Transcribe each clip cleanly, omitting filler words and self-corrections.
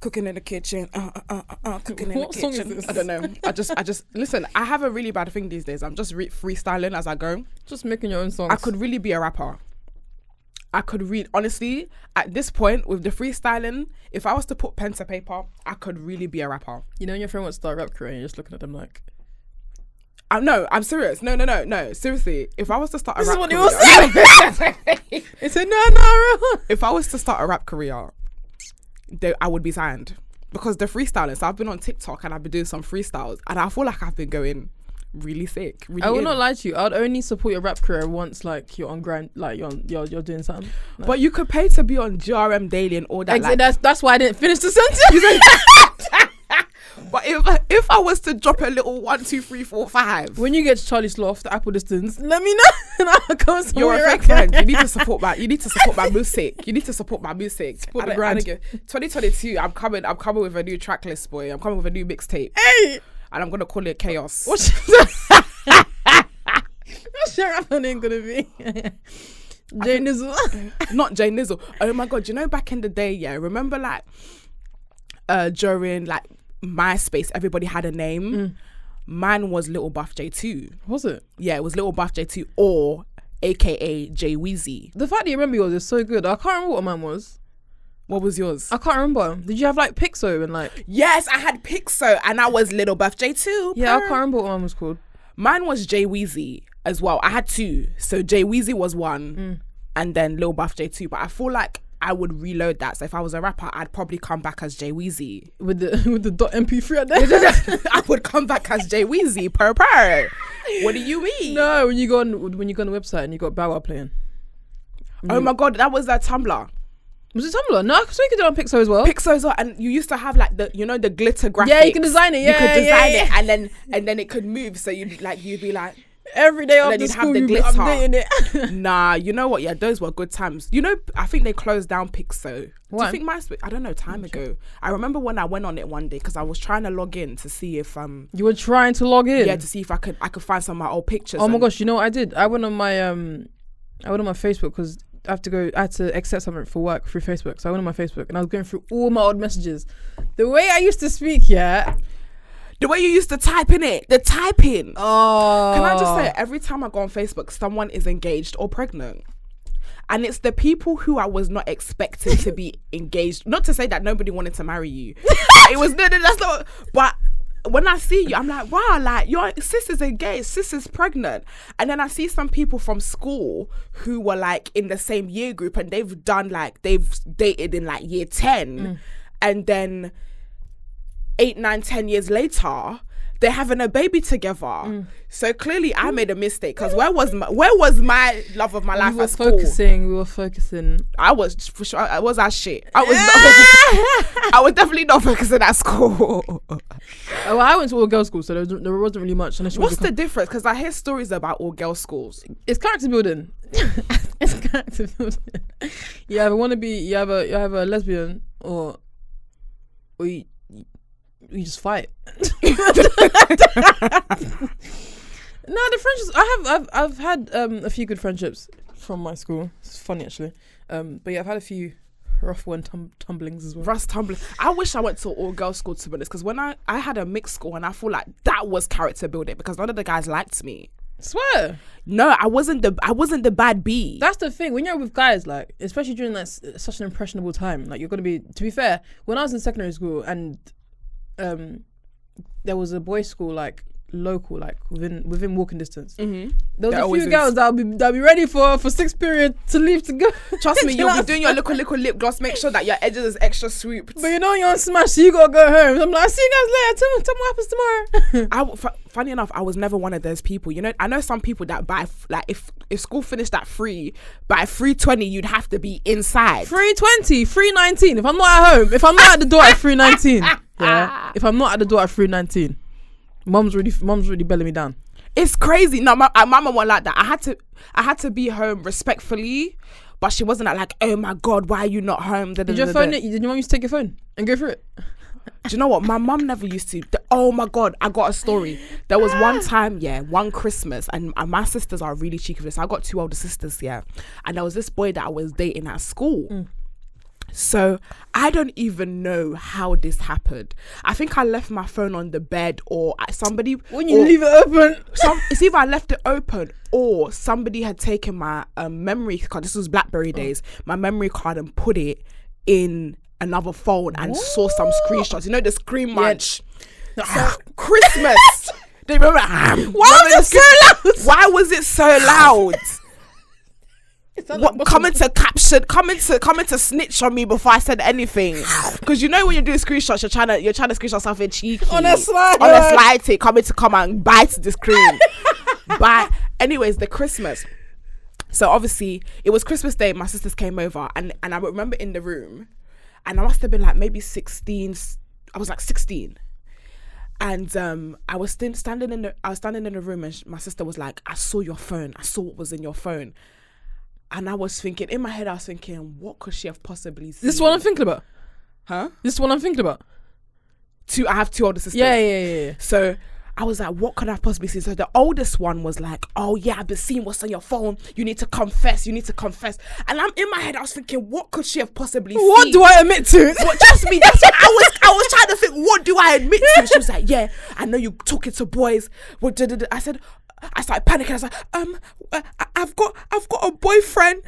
cooking in the kitchen, cooking in What the song kitchen. is this? I don't know. I just listen. I have a really bad thing these days. I'm just freestyling as I go. Just making your own songs. I could really be a rapper. I could read, honestly, at this point with the freestyling, if I was to put pen to paper, I could really be a rapper. You know, when your friend wants to start a rap career and you're just looking at them like, No, I'm serious. No. Seriously, if I was to start a this rap is what career, you will say. It's a no. if I was to start a rap career, I would be signed because the freestyling. So I've been on TikTok and I've been doing some freestyles, and I feel like I've been going really sick. Really I will not lie to you. I would only support your rap career once, like, you're on grind, like you're doing something. Like, but you could pay to be on GRM Daily and all that. Like, that's why I didn't finish the sentence. but if I was to drop a little 1, 2, 3, 4, 5, when you get to Charlie's Loft, the Apple Distance, let me know. And I'll come support you're a your fake rap friend. career. You need to support my music. You need to support my music. Support the I grind. don't give- 2022, I'm coming with a new track list, boy. I'm coming with a new mixtape. Hey, And I'm gonna call it Chaos. what's your rapper name gonna be? Jay Nizzle. Not Jay Nizzle. Oh my god, you know back in the day, yeah, remember like during like MySpace, everybody had a name. Mine was Little Buff J2. Was it? Yeah, it was Little Buff J2 or AKA Jay Weezy. The fact that you remember yours is so good. I can't remember what mine was. What was yours? I can't remember. Did you have like Pixo and like? Yes, I had Pixo and I was Little Buff J2. Yeah, I can't remember what mine was called. Mine was Jay Weezy as well. I had 2. So Jay Weezy was 1 and then Lil Buff J2. But I feel like I would reload that. So if I was a rapper, I'd probably come back as Jay Weezy. With the .mp3 at there. I would come back as Jay Weezy. Per. What do you mean? No, when you go on the website and you got Bow Wow playing. Oh my god, that was that Tumblr. Was it Tumblr? No, so you could do it on Pixo as well. Pixos are, and you used to have like the the glitter graphics. Yeah, you can design it. Yeah, you could design yeah. it, and then it could move. So you'd be like every day and after then you'd school, have the you'd be glitter. updating it. Nah, you know what? Yeah, those were good times. You know, I think they closed down Pixo. Why? Do you think MySpace? I don't know. Time ago, I remember when I went on it one day because I was trying to log in to see if You were trying to log in. yeah, to see if I could find some of my old pictures. Oh my gosh, you know what I did? I went on my Facebook because I had to accept something for work through Facebook. So I went on my Facebook and I was going through all my old messages. The way I used to speak, yeah. The way you used to type in it, the typing. Oh. Can I just say, every time I go on Facebook, someone is engaged or pregnant. And it's the people who I was not expecting to be engaged. Not to say that nobody wanted to marry you. It was, no, that's not, but when I see you, I'm like, wow, like your sis is engaged, sis is pregnant. And then I see some people from school who were like in the same year group and they've dated in like year 10. And then 8, 9, 10 years later, they're having a baby together. So clearly I made a mistake because where was my love of my life We were at school? focusing. I was for sure. I was that shit. I was not focusing. I was definitely not focusing at school. Well, I went to all girls school, so there wasn't really much. Unless you What's the difference? Because I hear stories about all girls schools. It's character building. It's character building. You either want to be, you have a lesbian, or you just fight. No, the friendships I've had a few good friendships from my school. It's funny actually, but yeah, I've had a few rough tumblings as well. Russ tumbling. I wish I went to all girls school, to be honest, because when I had a mixed school and I feel like that was character building because none of the guys liked me. Swear. No, I wasn't the bad bee. That's the thing. When you're with guys, like, especially during that such an impressionable time, like, you're gonna be. To be fair, when I was in secondary school and there was a boys' school like local, like within walking distance. Mm-hmm. There was a few girls that'll be ready for 6th period to leave to go. Trust me, you'll be doing your little lip gloss. Make sure that your edges is extra swooped. But you know you're on smash, so you gotta go home. I'm like, I'll see you guys later. Tell me what happens tomorrow. Funny enough, I was never one of those people. You know, I know some people that if school finished at 3, by 3:20 you'd have to be inside. 3:20, 3:19. If I'm not at home, if I'm not at the door at 3:19, yeah. If I'm not at the door at 3:19, Mum's really belling me down. It's crazy. No, my mama wasn't like that. I had to be home respectfully, but she wasn't like, oh my god, why are you not home? Did your phone? Did your mum used to take your phone and go through it? Do you know what? My mum never used to. Oh my god, I got a story. There was one time, one Christmas, and my sisters are really cheeky with this. I got 2 older sisters, and there was this boy that I was dating at school. So I don't even know how this happened. I think I left my phone on the bed, or somebody. When you leave it open, it's either I left it open or somebody had taken my memory card. This was BlackBerry days. My memory card and put it in another phone and saw some screenshots. You know the screen munch. So, Christmas. Do you remember? Why was it so loud? Why was it so loud? What, coming to snitch on me before I said anything, because you know when you're doing screenshots, you're trying to screenshot something cheeky on a slide take, coming to come and bite the screen. But anyways, the Christmas. So obviously it was Christmas Day. My sisters came over, and I remember in the room, and I must have been like maybe 16. I was like 16. And I was standing in the room, and my sister was like, "I saw your phone. I saw what was in your phone." And I was thinking, in my head, I was thinking, what could she have possibly seen? This is what I'm thinking about. Huh? This is what I'm thinking about. I have two older sisters. Yeah. So I was like, what could I have possibly seen? So the oldest one was like, oh yeah, I've been seeing what's on your phone. You need to confess. And I'm in my head, I was thinking, what could she have possibly seen? What do I admit to? Trust me, that's what I was trying to think, what do I admit to? She was like, yeah, I know you talking to boys. I started panicking. I was like, I've got a boyfriend.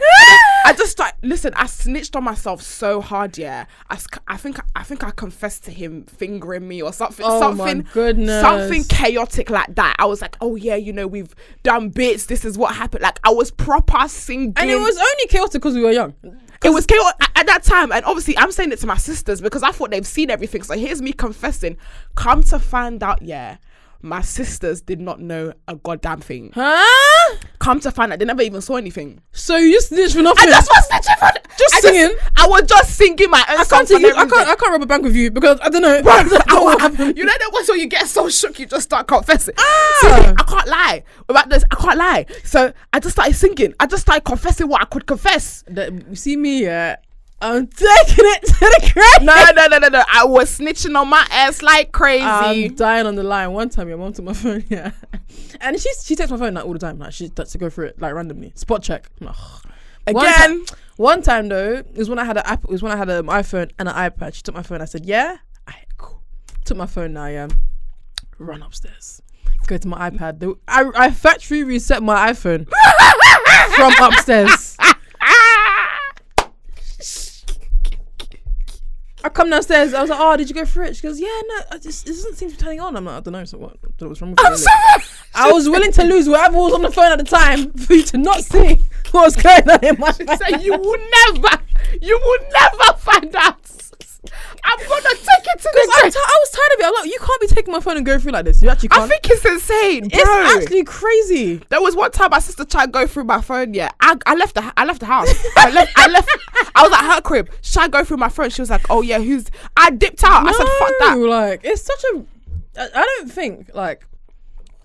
I just started, listen, I snitched on myself so hard, yeah. I think I confessed to him fingering me or something. Oh my goodness. Something chaotic like that. I was like, oh yeah, you know, we've done bits. This is what happened. Like, I was proper singing. And it was only chaotic because we were young. It was chaotic at that time. And obviously I'm saying it to my sisters because I thought they've seen everything. So here's me confessing. Come to find out, yeah, my sisters did not know a goddamn thing. Huh? Come to find out, they never even saw anything. So you snitched for nothing? I just was snitching for just singing. I was just singing my own songs. I can't rob a bank with you because I don't know. You know that once when you get so shook, you just start confessing. See, I can't lie about this. I can't lie. So I just started singing. I just started confessing what I could confess. You see me, yeah. I'm taking it to the grave. No. I was snitching on my ass like crazy. I'm dying on the line. One time, your mom took my phone, yeah, and she takes my phone like all the time. Like she does to go through it like randomly, spot check. I'm like, again. One time though, it was when I had an iPhone and an iPad. She took my phone. I said, yeah, cool. Took my phone now, yeah. Run upstairs. Go to my iPad. I factory reset my iPhone from upstairs. I come downstairs. I was like, "Oh, did you go through it?" She goes, "Yeah, no, it doesn't seem to be turning on." I'm like, "I don't know. So what? I don't know what's wrong with it." I was willing to lose whatever was on the phone at the time for you to not see what was going on in my phone. So you will never find out. I'm gonna take it to the grave. I was tired of it. I'm like, you can't be taking my phone and going through like this. You actually can't. I think it's insane, bro. It's actually crazy. There was one time my sister tried to go through my phone. Yeah, I left the house. I left. I was at her crib. She tried to go through my phone. She was like, "Oh yeah, who's?" I dipped out. I said, "Fuck that." Like, it's such a. I don't think like.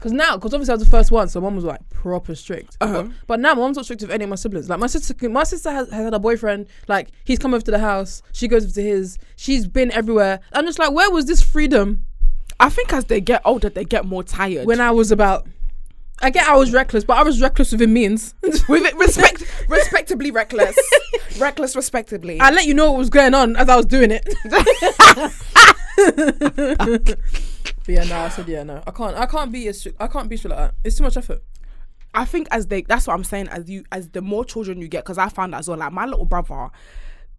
Because obviously I was the first one, so mom was like proper strict. But now mom's not strict with any of my siblings. Like my sister has had a boyfriend. Like he's come over to the house. She goes over to his. She's been everywhere. I'm just like, where was this freedom? I think as they get older, they get more tired. When I was reckless, but I was reckless within means. With it, respectably reckless. Reckless respectably. I let you know what was going on as I was doing it. But yeah, no, I said yeah, no. I can't be strict like that. It's too much effort. I think that's what I'm saying, as the more children you get, because I found that as well, like my little brother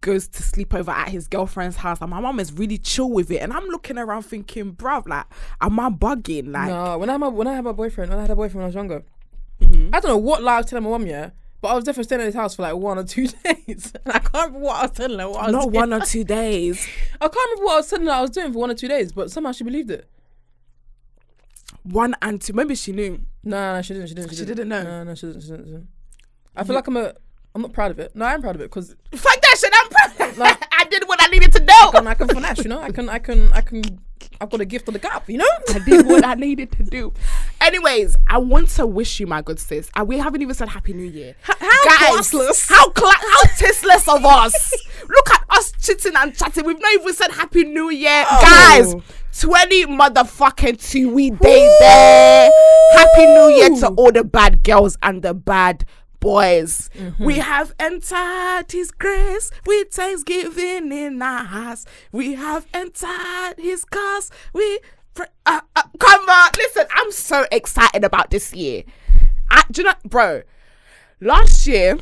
goes to sleep over at his girlfriend's house and my mum is really chill with it, and I'm looking around thinking, bruv, like, am I bugging? Like, no, when I had a boyfriend when I was younger, I don't know what lie I was telling my mum, yeah, but I was definitely staying at his house for like 1 or 2 days. And I can't remember what I was telling her. Not 1 or 2 days. I can't remember what I was telling her I was doing for 1 or 2 days, but somehow she believed it. 1 and 2, maybe she knew. No, she didn't. She didn't know. No, she didn't. I feel like I'm not proud of it. No, I'm proud of it because fuck that shit. I'm proud. Like, I did what I needed to do. I can finesse, you know. I've got a gift of the gap, you know. I did what I needed to do. Anyways, I want to wish you, my good sis. We haven't even said Happy New Year. How classless. How tasteless of us. Look at us chitting and chatting. We've not even said Happy New Year, guys. 20 motherfucking 2 days there. Happy New Year to all the bad girls and the bad boys. We have entered his grace with thanksgiving in our hearts. We have entered his cause. Come on, listen, I'm so excited about this year. Do you know, bro, last year,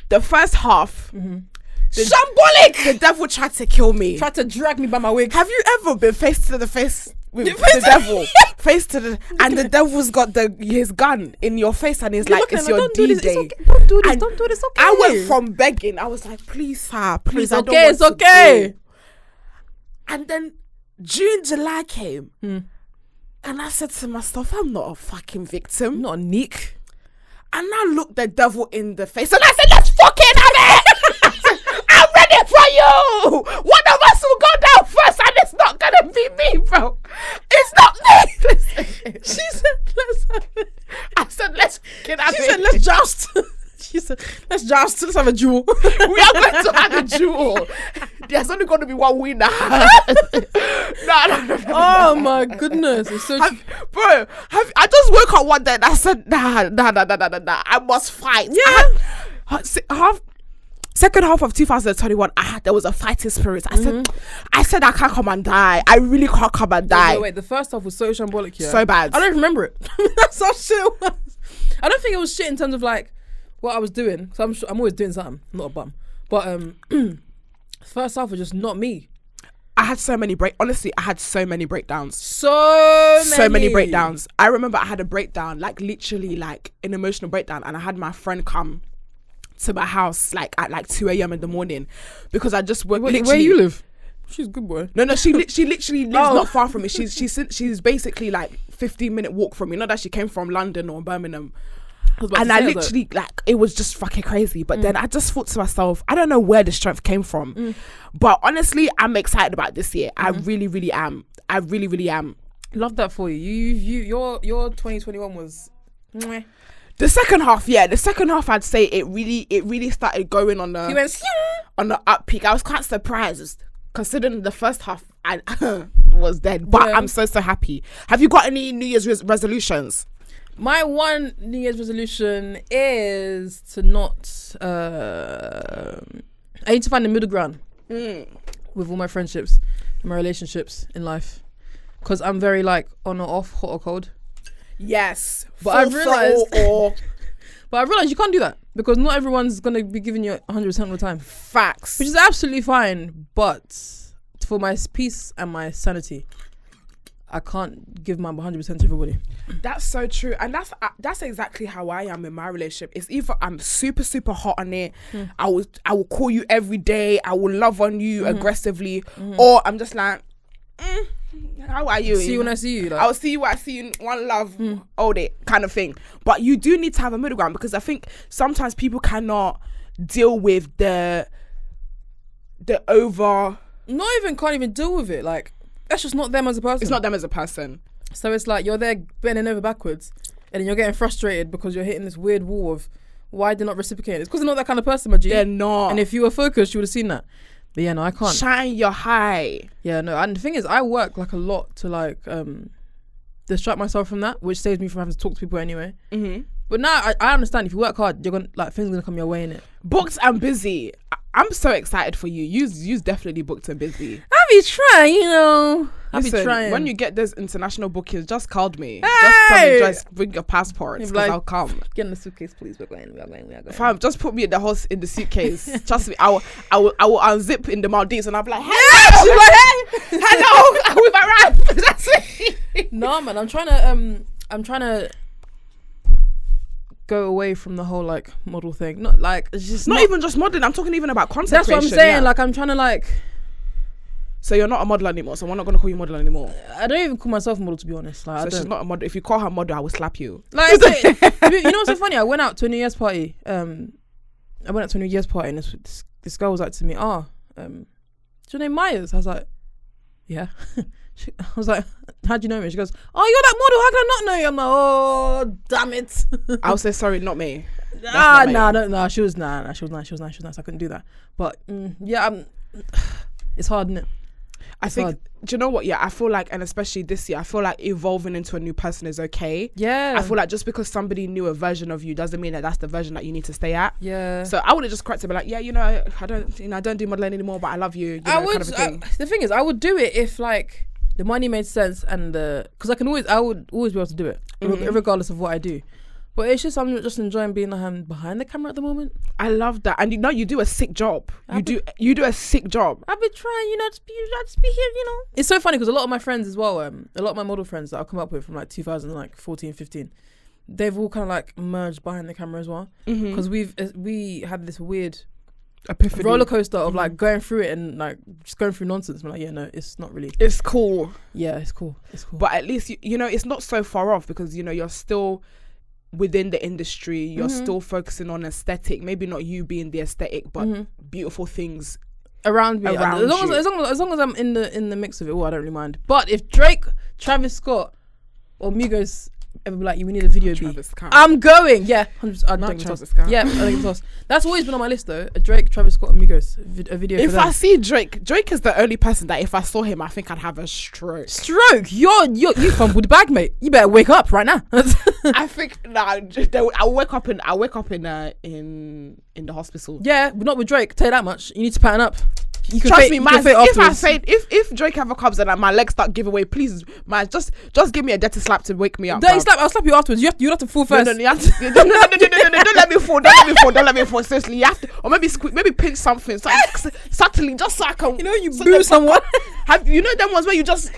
the first half, shambolic! The devil tried to kill me. Tried to drag me by my wig. Have you ever been face to the face with the devil? Face to the... And the devil's got his gun in your face and he's like, it's your D-Day. Okay. Don't do this, don't do this, okay. I went from begging. I was like, please, sir, please, I don't okay, want it's okay. to go. And then June, July came. And I said to myself, I'm not a fucking victim. I'm not a neek. And I looked the devil in the face and I said, let's fucking have it! I'm ready for you! One of us will go down first and it's not gonna be me, bro. It's not me! Listen. She said, let's have it. I said, let's fucking have it. She said, let's joust. She said, let's joust. Let's have a duel. We are going to have a duel. There's only going to be one winner. No. Oh my goodness. It's so bro, I just woke up one day and I said, nah, I must fight. Yeah. Second half of 2021, there was a fighting spirit. I said I can't come and die. I really can't come and die. Wait, the first half was so shambolic, yeah. So bad. I don't remember it. That's how shit it was. I don't think it was shit in terms of like what I was doing. So I'm always doing something. I'm not a bum. But first half was just not me. I had so many honestly, I had so many breakdowns. So many breakdowns. I remember I had a breakdown, like literally like an emotional breakdown, and I had my friend come to my house like at like 2 a.m. in the morning because I just worked. Where you live? She's a good boy. No, she literally lives not far from me. She's basically like 15-minute walk from me. Not that she came from London or Birmingham. And I literally like, it was just fucking crazy. But then I just thought to myself, I don't know where the strength came from, but honestly, I'm excited about this year. I really, really am. I really, really am. Love that for you. Your 2021 was. Mwah. The second half, I'd say it really started going on the up peak. I was quite surprised considering the first half I was dead. But I'm so happy. Have you got any New Year's resolutions? My one New Year's resolution is to not. I need to find the middle ground with all my friendships, my relationships in life, because I'm very like on or off, hot or cold. Yes, but I realized you can't do that because not everyone's gonna be giving you 100% of the time. Facts, which is absolutely fine, but for my peace and my sanity, I can't give my 100% to everybody. That's so true, and that's exactly how I am in my relationship. It's either I'm super hot on it, I will call you every day, I will love on you aggressively, or I'm just like, how are you? See you when I see you. Like. I'll see you when I see you. One love, all day kind of thing. But you do need to have a middle ground because I think sometimes people cannot deal with the over. Can't even deal with it. Like that's just not them as a person. It's not them as a person. So it's like you're there bending over backwards, and then you're getting frustrated because you're hitting this weird wall of why they're not reciprocating. It's because they're not that kind of person, my G. They're not. And if you were focused, you would have seen that. But yeah, no, I can't. Shine your high. Yeah, no, and the thing is, I work like a lot to like distract myself from that, which saves me from having to talk to people anyway. But now I understand if you work hard, you're gonna like things are gonna come your way in it. Booked and busy. I'm so excited for you. You's definitely booked and busy. I'll be trying, you know. I'll be trying. When you get those international bookings, just call me. Just tell me, just bring your passports because like, I'll come. Get in the suitcase, please. We are going. Fam, just put me in the suitcase. Trust me, I will unzip in the Maldives and I'll be like, hello. She's like, hey, hello, we've arrived. That's it. No, man, I'm trying to go away from the whole like model thing. Not like it's just not even just modeling. I'm talking even about content That's creation. What I'm saying. Yeah. Like I'm trying to like. So you're not a model anymore. So we're not gonna call you model anymore. I don't even call myself a model, to be honest. Like, so she's not a model. If you call her model, I will slap you. Like, you know what's so funny? I went out to a New Year's party. And this girl was like to me, is your name Myers? I was like, yeah. I was like, how'd you know me? She goes, oh, you're that model. How can I not know you? I'm like, oh, damn it. I'll say sorry, not me. She was nice. I couldn't do that. But yeah, it's hard, isn't it? I think, do you know what? Yeah, I feel like, and especially this year, I feel like evolving into a new person is okay. Yeah. I feel like just because somebody knew a version of you doesn't mean that that's the version that you need to stay at. Yeah. So I would have just corrected, be like, yeah, I don't do modeling anymore, but I love you. I would. Kind of a thing. The thing is, I would do it if like the money made sense and because I would always be able to do it, regardless of what I do. But it's just I'm just enjoying being behind the camera at the moment. I love that, and you do a sick job. You do a sick job. I've been trying, to be here. It's so funny because a lot of my friends as well, a lot of my model friends that I've come up with from like 2014, 15, they've all kind of like merged behind the camera as well. Because we had this weird epiphany roller coaster of like going through it and like just going through nonsense. I'm like, yeah, no, it's not really. It's cool. Yeah, it's cool. But at least it's not so far off because you're still within the industry. You're still focusing on aesthetic. Maybe not you being the aesthetic, but beautiful things around me. Around you. As long as I'm in the mix of it all, I don't really mind. But if Drake, Travis Scott, or Migos ever be like, we need a video beat, I'm going. Yeah, 100%. Yeah, I think it's that's always been on my list though. A Drake, Travis Scott, and Migos a video. If I see Drake is the only person that if I saw him, I think I'd have a stroke. You fumbled the bag, mate. You better wake up right now. I think I'll wake up in the hospital. Yeah, but not with Drake. Tell you that much. You need to pattern up. Trust me, man. If Drake ever comes and my legs start giving way, please, man, just give me a dirty slap to wake me up. I'll slap you afterwards. You have to fall first. No, don't let me fall. Don't let me fall. Seriously, you have to, or maybe pinch something subtly, just so I can. You boo someone. Have them ones where you just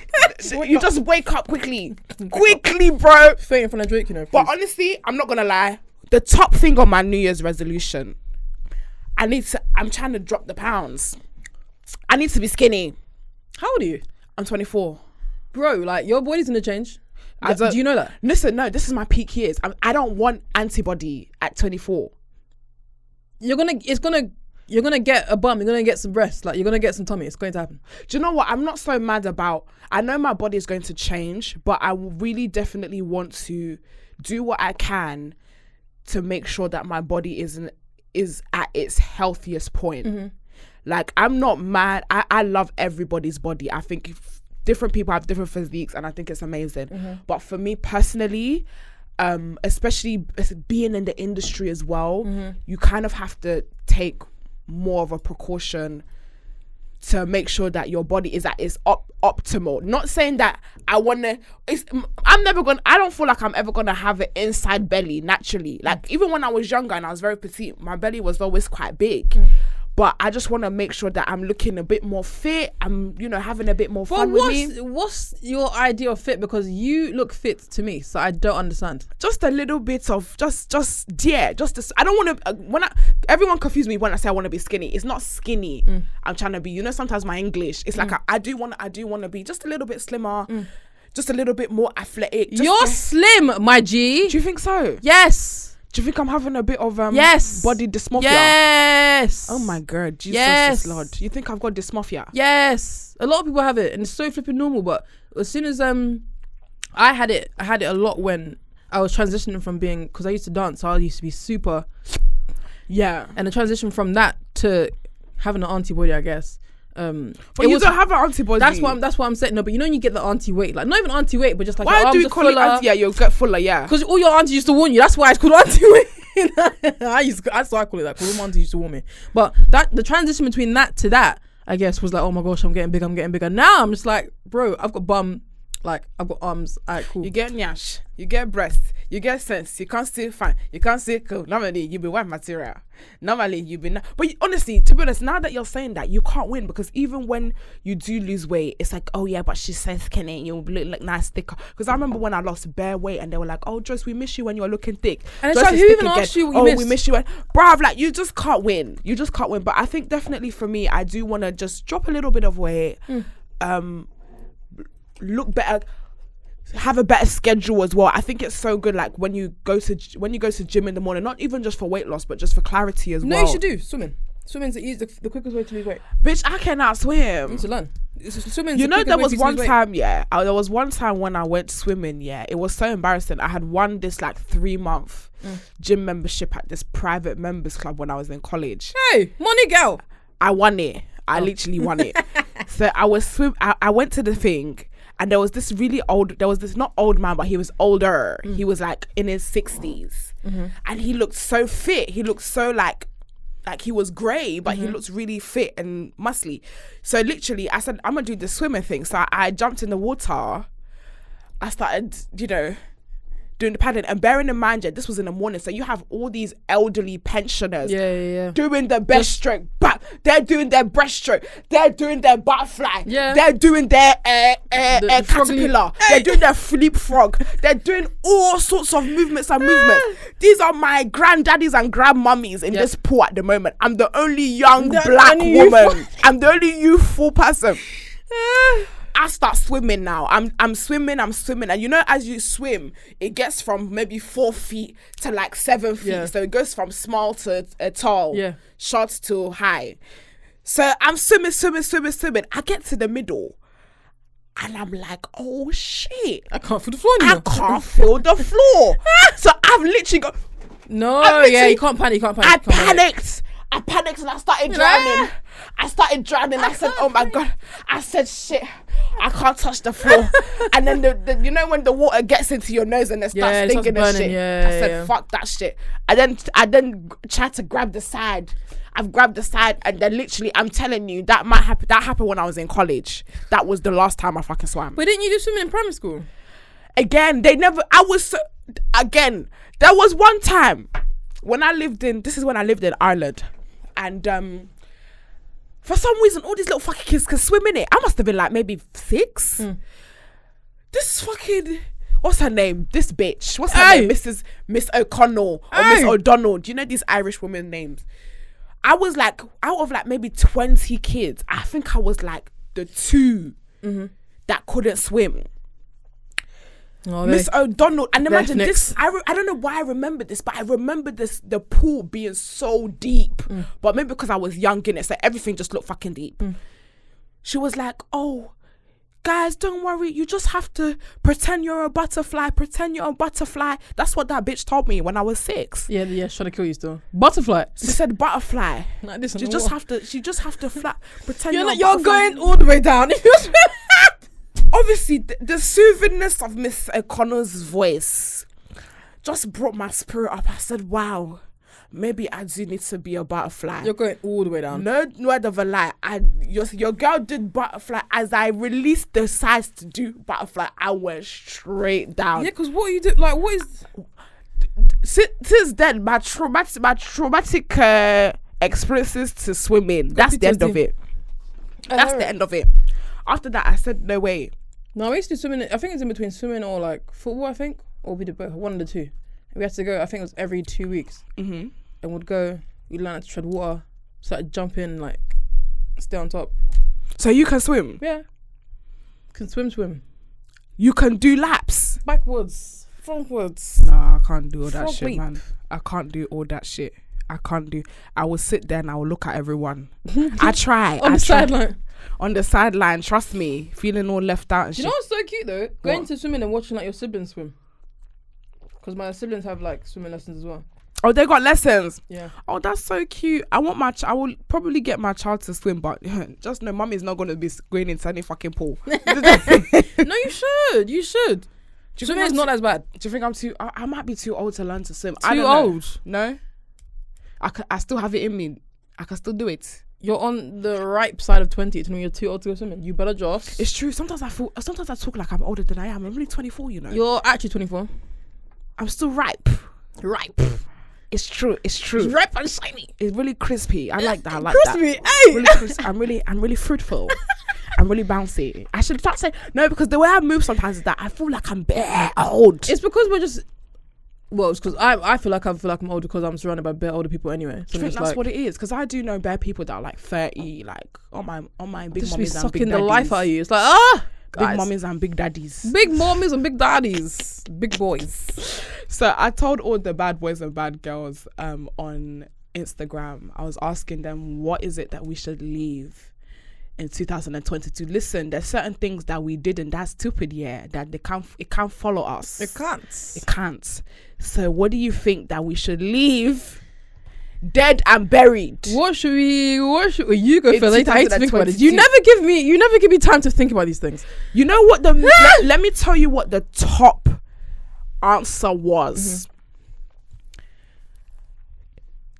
wake up quickly, bro. Faint in front of Drake, But honestly, I'm not gonna lie. The top thing on my New Year's resolution, I'm trying to drop the pounds. I need to be skinny. How old are you? I'm 24. Bro, like your body's gonna change. Do you know that? Listen, no, this is my peak years. I don't want antibody at 24. You're gonna get a bum. You're gonna get some breasts. Like you're gonna get some tummy. It's going to happen. Do you know what? I'm not so mad about. I know my body is going to change, but I really definitely want to do what I can to make sure that my body is at its healthiest point. Like, I'm not mad. I love everybody's body. I think different people have different physiques and I think it's amazing. But for me personally, especially being in the industry as well, you kind of have to take more of a precaution to make sure that your body is at its optimal. Not saying that I don't feel like I'm ever gonna have an inside belly naturally. Like, even when I was younger and I was very petite, my belly was always quite big. But I just want to make sure that I'm looking a bit more fit. I'm, having a bit more fun with me. What's your idea of fit? Because you look fit to me, so I don't understand. Just a little bit of, I don't want to, everyone confuse me when I say I want to be skinny. It's not skinny. I'm trying to be, sometimes my English, it's like I do want to be just a little bit slimmer. Just a little bit more athletic. You're slim, my G. Do you think so? Yes. Do you think I'm having a bit of yes. body dysmorphia? Yes. Oh my God, Jesus Lord. You think I've got dysmorphia? Yes. A lot of people have it and it's so flipping normal, but as soon as I had it a lot when I was transitioning from being, because I used to dance, so I used to be super. Yeah. And the transition from that to having an auntie body, I guess. But you don't have an auntie body. That's what I'm saying. No, but when you get the auntie weight, like not even auntie weight, but just like why do you call it auntie? Yeah, you'll get fuller. Yeah, because all your aunties used to warn you. That's why it's called auntie weight. That's why I call it that. Because all my aunties used to warn me. But the transition between that to that, I guess, was like, oh my gosh, I'm getting bigger. Now I'm just like, bro, I've got bum. Like, I've got arms. Alright, cool. You get nyash. You get breasts. You get sense. You can't still fine. You can't still cool. Normally, you be white material. Normally, you be... But honestly, to be honest, now that you're saying that, you can't win because even when you do lose weight, it's like, oh yeah, but she's so skinny. You look like nice, thicker. Because I remember when I lost bare weight and they were like, oh, Joyce, we miss you when you were looking thick. And it's like, who even asked you what you missed? We miss you. Bruv, like, you just can't win. But I think definitely for me, I do want to just drop a little bit of weight. Look better, have a better schedule as well. I think it's so good, like when you go to gym in the morning, not even just for weight loss but just for clarity as well. No, you should do swimming. Swimming's the quickest way to lose weight. Bitch, I cannot swim. You need to learn. Swimming's there was one time, there was one time when I went swimming, it was so embarrassing. I had won this like 3-month gym membership at this private members club when I was in college. Hey, money girl. I won it. I literally won it. So I went to the thing, and there was this not old man, but he was older. He was like in his 60s, and he looked so fit. He looked so like he was grey, but he looked really fit and muscly. So literally, I said, I'm gonna do the swimming thing. So I jumped in the water. I started, doing the paddling, and bearing in mind, this was in the morning, so you have all these elderly pensioners doing the breaststroke, but they're doing their breaststroke, they're doing their butterfly, they're doing their caterpillar, they're doing their flip frog, they're doing all sorts of movements. These are my granddaddies and grandmummies in this pool at the moment. I'm the only young black woman. I'm the only youthful person. I start swimming now. I'm swimming, and as you swim, it gets from maybe 4 feet to like 7 feet. So it goes from small to tall, short to high. So I'm swimming. I get to the middle, and I'm like, oh shit, I can't feel the floor anymore. I can't feel the floor. So I've literally got you can't panic. I panicked and I started drowning. I said, oh my God. I said, shit, I can't touch the floor. And then the when the water gets into your nose and it starts stinking and shit. I said, fuck that shit. I then tried to grab the side. I've grabbed the side, and then literally, I'm telling you, that might happen. That happened when I was in college. That was the last time I fucking swam. But didn't you do swimming in primary school? Again, there was one time when I lived in Ireland, and for some reason all these little fucking kids can swim in it. I must have been like maybe 6. This fucking, what's her name? This bitch, what's her name? Miss O'Connell or Miss O'Donnell. Do you know these Irish women names? I was like, out of like maybe 20 kids, I think I was like the 2 that couldn't swim. Miss O'Donnell, and imagine this. I don't know why I remember this, but I remember the pool being so deep. But maybe because I was young in it, so everything just looked fucking deep. She was like, "Oh, guys, don't worry. You just have to pretend you're a butterfly. Pretend you're a butterfly." That's what that bitch told me when I was 6. Yeah, trying to kill you still. Butterfly. She said butterfly. Like this. She just have to flat pretend you're going all the way down. Obviously, the soothingness of Miss O'Connor's voice just brought my spirit up. I said, wow, maybe I do need to be a butterfly. You're going all the way down. No word of a lie. Your girl did butterfly. As I released the sides to do butterfly, I went straight down. Yeah, because what you do, like, what is... Since then, my traumatic experiences to swimming, that's the end of it. That's the end of it. After that, I said, no way. No, I used to do swimming. I think it's in between swimming or like football, I think. Or we did both, one of the two. We had to go, I think it was every 2 weeks. And we'd go, we'd learn how to tread water, started jumping, like, stay on top. So you can swim? Yeah. Can swim. You can do laps? Backwards, frontwards. No, I can't do all that Frog shit, leap. man. I can't do all that shit. I will sit there and I will look at everyone. I try. On the sideline. On the sideline, trust me, feeling all left out and Do shit. you know what's so cute though? Going to swimming and watching like your siblings swim. Because my siblings have like swimming lessons as well. Oh, they got lessons? Yeah. Oh, that's so cute. I will probably get my child to swim, but just know mommy's not going to be going into any fucking pool. No, you should. Swimming is not as bad. Do you think I'm too... I might be too old to learn to swim. Too old? No? I still have it in me. I can still do it. You're on the ripe side of 20 to know you're too old to go swimming. You better just... It's true. Sometimes I talk like I'm older than I am. I'm really 24, you know. You're actually 24. I'm still ripe. It's true. It's ripe and shiny. It's really crispy. I like that. Crispy. Hey. Really crisp. I'm really fruitful. I'm really bouncy. I should start saying no, because the way I move sometimes is that I feel like I'm bare old. It's because we're just... Well, it's because I feel like I'm older because I'm surrounded by bare older people anyway. So I think that's what it is. Because I do know bare people that are like 30, like on my big just mummies be and sucking big the daddies. life out of you. It's like big mummies and big daddies. Big mummies and big daddies, big boys. So I told all the bad boys and bad girls on Instagram. I was asking them, what is it that we should leave in 2022? Listen, there's certain things that we did and that's stupid, that it can't follow us. It can't. So what do you think that we should leave dead and buried. What should we you go In first? I hate to think about it. 2022. You never give me time to think about these things. You know what let me tell you what the top answer was.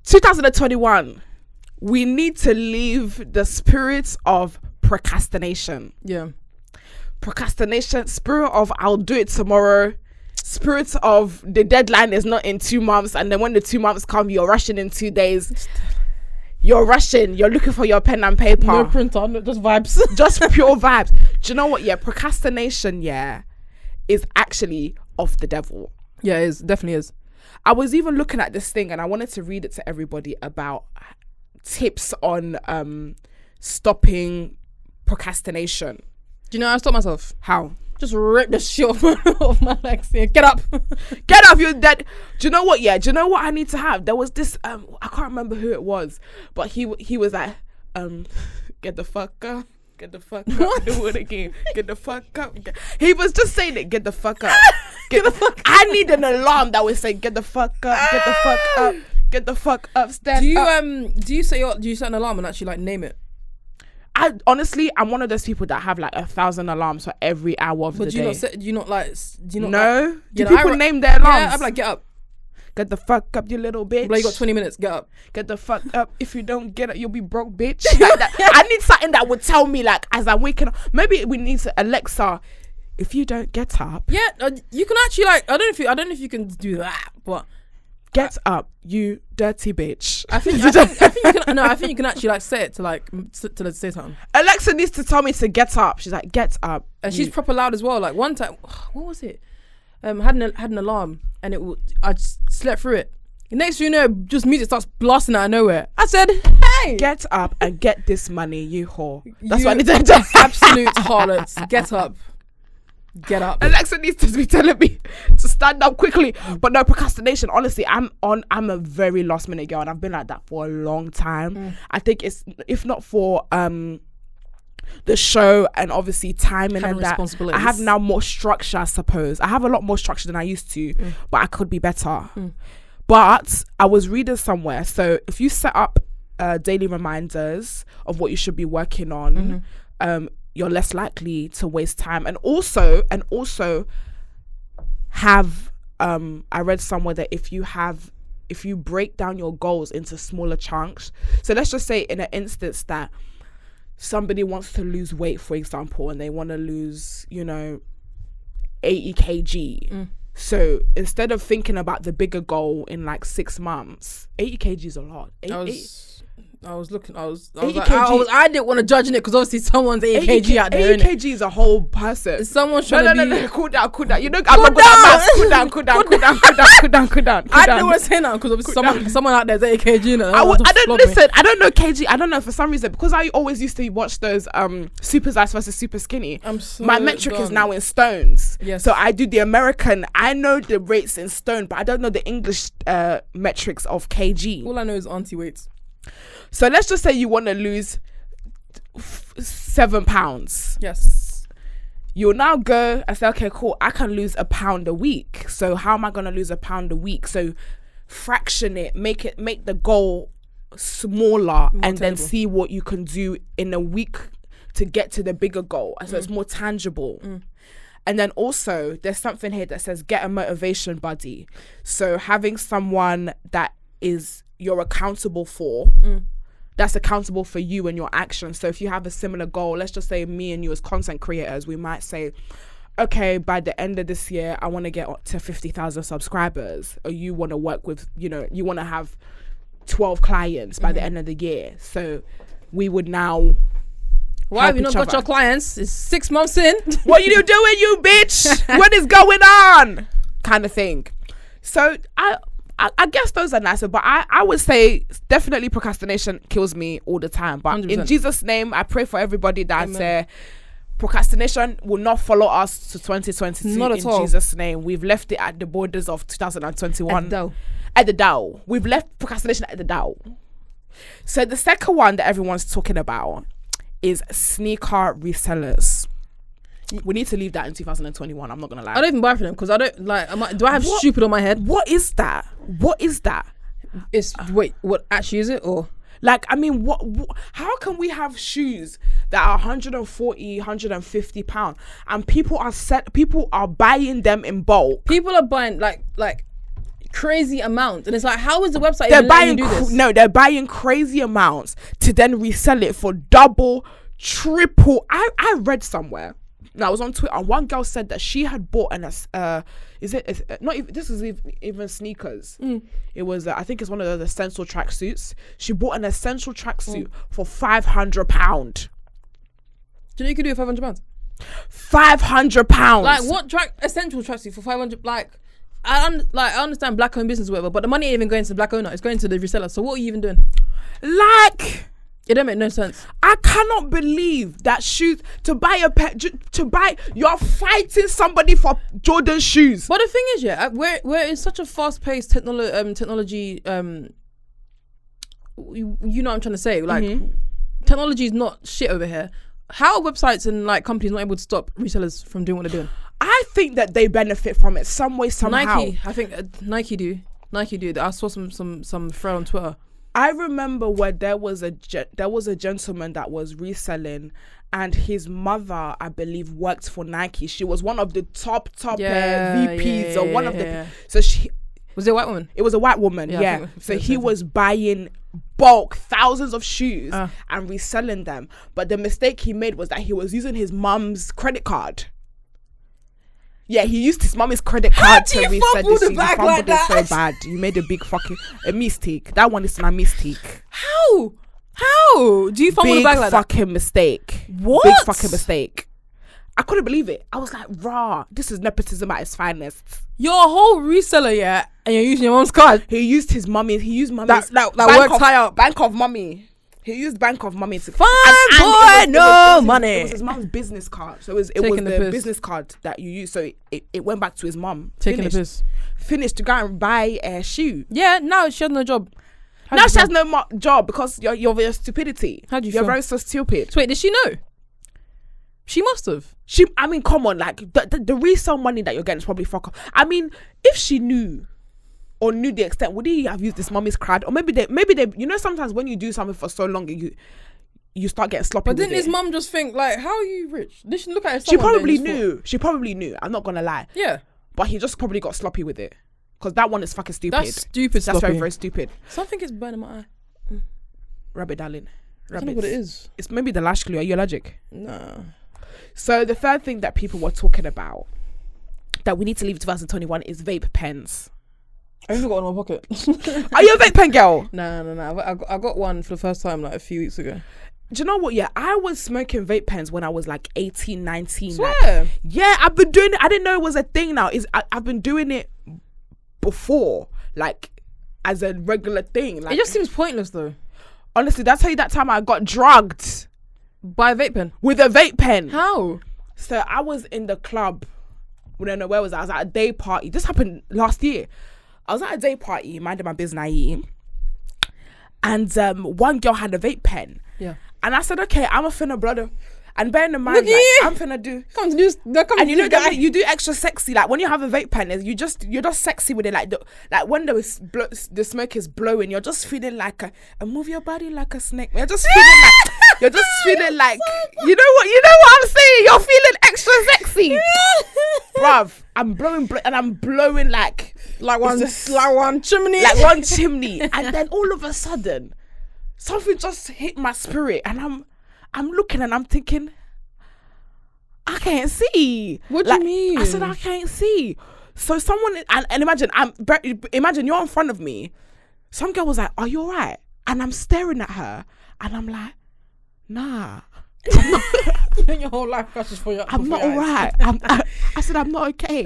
2021. We need to leave the spirit of procrastination. Yeah. Procrastination, spirit of I'll do it tomorrow, spirit of the deadline is not in 2 months, and then when the 2 months come, you're rushing in 2 days. You're rushing, you're looking for your pen and paper. No printer, no, just vibes. Just pure vibes. Do you know what? Yeah, procrastination, is actually of the devil. Yeah, it is. Definitely is. I was even looking at this thing and I wanted to read it to everybody about tips on stopping procrastination. Do you know how I stop myself? How? Just rip the shit off my legs. Yeah, get up. Get up, you're dead. Do you know what? Yeah, do you know what I need to have? There was this I can't remember who it was, but he was like, get the fuck up. Get the fuck up. Do it again. Get the fuck up. He was just saying it. Get the fuck up. Get the fuck up. I need an alarm that would say get the fuck up. Get the fuck up. Get the fuck up. Stand up. Do you set an alarm and actually like name it? I'm one of those people that have like 1,000 alarms for every hour of the day. But do you not like? No. Do people name their alarms? Yeah, I'm like, get up. Get the fuck up, you little bitch. Like, you got 20 minutes, get up. Get the fuck up. If you don't get up, you'll be broke, bitch. Like that. I need something that would tell me, like, as I'm waking up. Maybe we need to, Alexa, if you don't get up. Yeah, you can actually, like, I don't know if you can do that, but. Get up, you dirty bitch. I think you can actually, like, say it to, like, to say something. Alexa needs to tell me to get up. She's like, get up. And she's proper loud as well. Like, one time, what was it? Had an alarm and I just slept through it. The next thing you know, just music starts blasting out of nowhere. I said, hey, get up and get this money, you whore. That's what I need to do. Absolute harlots. Get up. Get up. Alexa needs to be telling me to stand up quickly. But no, procrastination, honestly, I'm a very last minute girl and I've been like that for a long time. I think it's, if not for the show and obviously timing and that, I have now more structure, I suppose. I have a lot more structure than I used to, but I could be better. But I was reading somewhere, so if you set up daily reminders of what you should be working on, you're less likely to waste time. And also have I read somewhere that if you break down your goals into smaller chunks, so let's just say in an instance that somebody wants to lose weight, for example, and they want to lose, 80 kg. So instead of thinking about the bigger goal in like 6 months, 80 kg is a lot. I didn't want to judge it because obviously someone's 80 kg out there. 80 kg is a whole person. Someone's trying to be... No, cool down. You know, I'm not good at maths. Cool down. I don't want to say that because obviously someone out there is 80 kg. I don't know kg. I don't know, for some reason, because I always used to watch those super size versus super skinny. My metric is now in stones. Yes. So I do the American. I know the rates in stone, but I don't know the English metrics of kg. All I know is auntie weights. So let's just say you want to lose 7 pounds. Yes. You'll now go and say, okay, cool, I can lose a pound a week. So how am I going to lose a pound a week? So fraction it, make the goal smaller, and then see what you can do in a week to get to the bigger goal. So it's more tangible. And then also there's something here that says get a motivation buddy. So having someone that you're accountable for, that's accountable for you and your actions. So if you have a similar goal, let's just say me and you as content creators, we might say, okay, by the end of this year, I want to get up to 50,000 subscribers. Or you want to work with, you want to have 12 clients by the end of the year. So we would now... Why have you not got your clients? It's 6 months in. What are you doing, you bitch? What is going on? Kind of thing. So I guess those are nicer, but I would say definitely procrastination kills me all the time. But 100%. In Jesus' name, I pray for everybody that procrastination will not follow us to 2022. Not at all. In Jesus' name. We've left it at the borders of 2021. At the door. We've left procrastination at the door. So the second one that everyone's talking about is sneaker resellers. We need to leave that in 2021. I'm not gonna lie. I don't even buy for them because I don't like. Do I have stupid on my head? What is that? What actually is it or? Like, I mean, what how can we have shoes that are 140, 150 pounds and people are buying them in bulk? People are buying like crazy amounts, and it's like, how is the website even letting you do this? No, they're buying crazy amounts to then resell it for double, triple. I read somewhere. Now, I was on Twitter, and one girl said that she had bought this is even sneakers. It was, I think it's one of those essential tracksuits. She bought an essential tracksuit for £500. Do you know you could do it £500? £500. Like, what essential tracksuit for 500? Like, I understand black owned business or whatever, but the money ain't even going to the black owner, it's going to the reseller. So what are you even doing? Like, it don't make no sense. I cannot believe that shoes to buy you're fighting somebody for Jordan shoes. But the thing is, yeah, we're in such a fast paced technology. You know what I'm trying to say? Like, technology is not shit over here. How are websites and like companies not able to stop resellers from doing what they're doing? I think that they benefit from it some way, somehow. Nike, I think Nike do. I saw some thread on Twitter. I remember where there was a gentleman that was reselling, and his mother, I believe, worked for Nike. She was one of the top VPs or one of the. So she was it a white woman? It was a white woman. Yeah. So he was buying bulk thousands of shoes and reselling them. But the mistake he made was that he was using his mum's credit card. Yeah, he used his mummy's credit card to resell this. You fumbled it so bad. You made a big fucking mistake. That one is my mistake. How do you fumble the bag like that? Big fucking mistake. What? Big fucking mistake. I couldn't believe it. I was like, rah, this is nepotism at its finest. You're a whole reseller, yeah, and you're using your mom's card. He used mummy's that works high up. Bank of Mummy. He used Bank of Mummy to money. It was his mum's business card. So it was the business card that you use. So it went back to his mum. Taking the piss. Finished to go and buy a shoe. Yeah, now she has no job. Now she has no job because you're stupidity. How do you You're feel? very so stupid. So wait, did she know? She must have. I mean, come on, like the resale money that you're getting is probably fuck off. I mean, if she knew or knew the extent, would he have used this mummy's card? Or maybe they, you know, sometimes when you do something for so long, you start getting sloppy. But didn't his mum just think like, how are you rich? Did she look at it? She probably knew. She probably knew. I'm not gonna lie. Yeah. But he just probably got sloppy with it. Because that one is fucking stupid. That's stupid. That's very, very stupid. Something is burning my eye. Rabbit, darling. I don't know what it is. It's maybe the lash glue. Are you allergic? No. So the third thing that people were talking about that we need to leave 2021 is vape pens. I only got one in my pocket. Are you a vape pen girl? No. I got one for the first time like a few weeks ago. Do you know what? Yeah, I was smoking vape pens when I was like 18, 19. Swear? Like, yeah, I've been doing it. I didn't know it was a thing now. I've been doing it before, like as a regular thing. Like, it just seems pointless though. Honestly, that's how that time I got drugged. By a vape pen? With a vape pen. How? So I was in the club. We don't know where was I. I was at a day party. This happened last year. I was at a day party, minding my business, and one girl had a vape pen. Yeah. And I said, okay, I'm a finna brother. And bearing in mind, like, I'm finna do. And you know that you do extra sexy. Like when you have a vape pen, you're just sexy with it. Like when the smoke is blowing, you're just feeling like move your body like a snake. You're just feeling like you know what I'm saying. You're feeling extra sexy, bruv. I'm blowing like one chimney, and then all of a sudden, something just hit my spirit, and I'm looking and I'm thinking, I can't see. What do you mean? I said, I can't see. So someone, and imagine you're in front of me. Some girl was like, are you all right? And I'm staring at her and I'm like, nah. Your whole life flashes for your I'm not all right. I said, I'm not okay.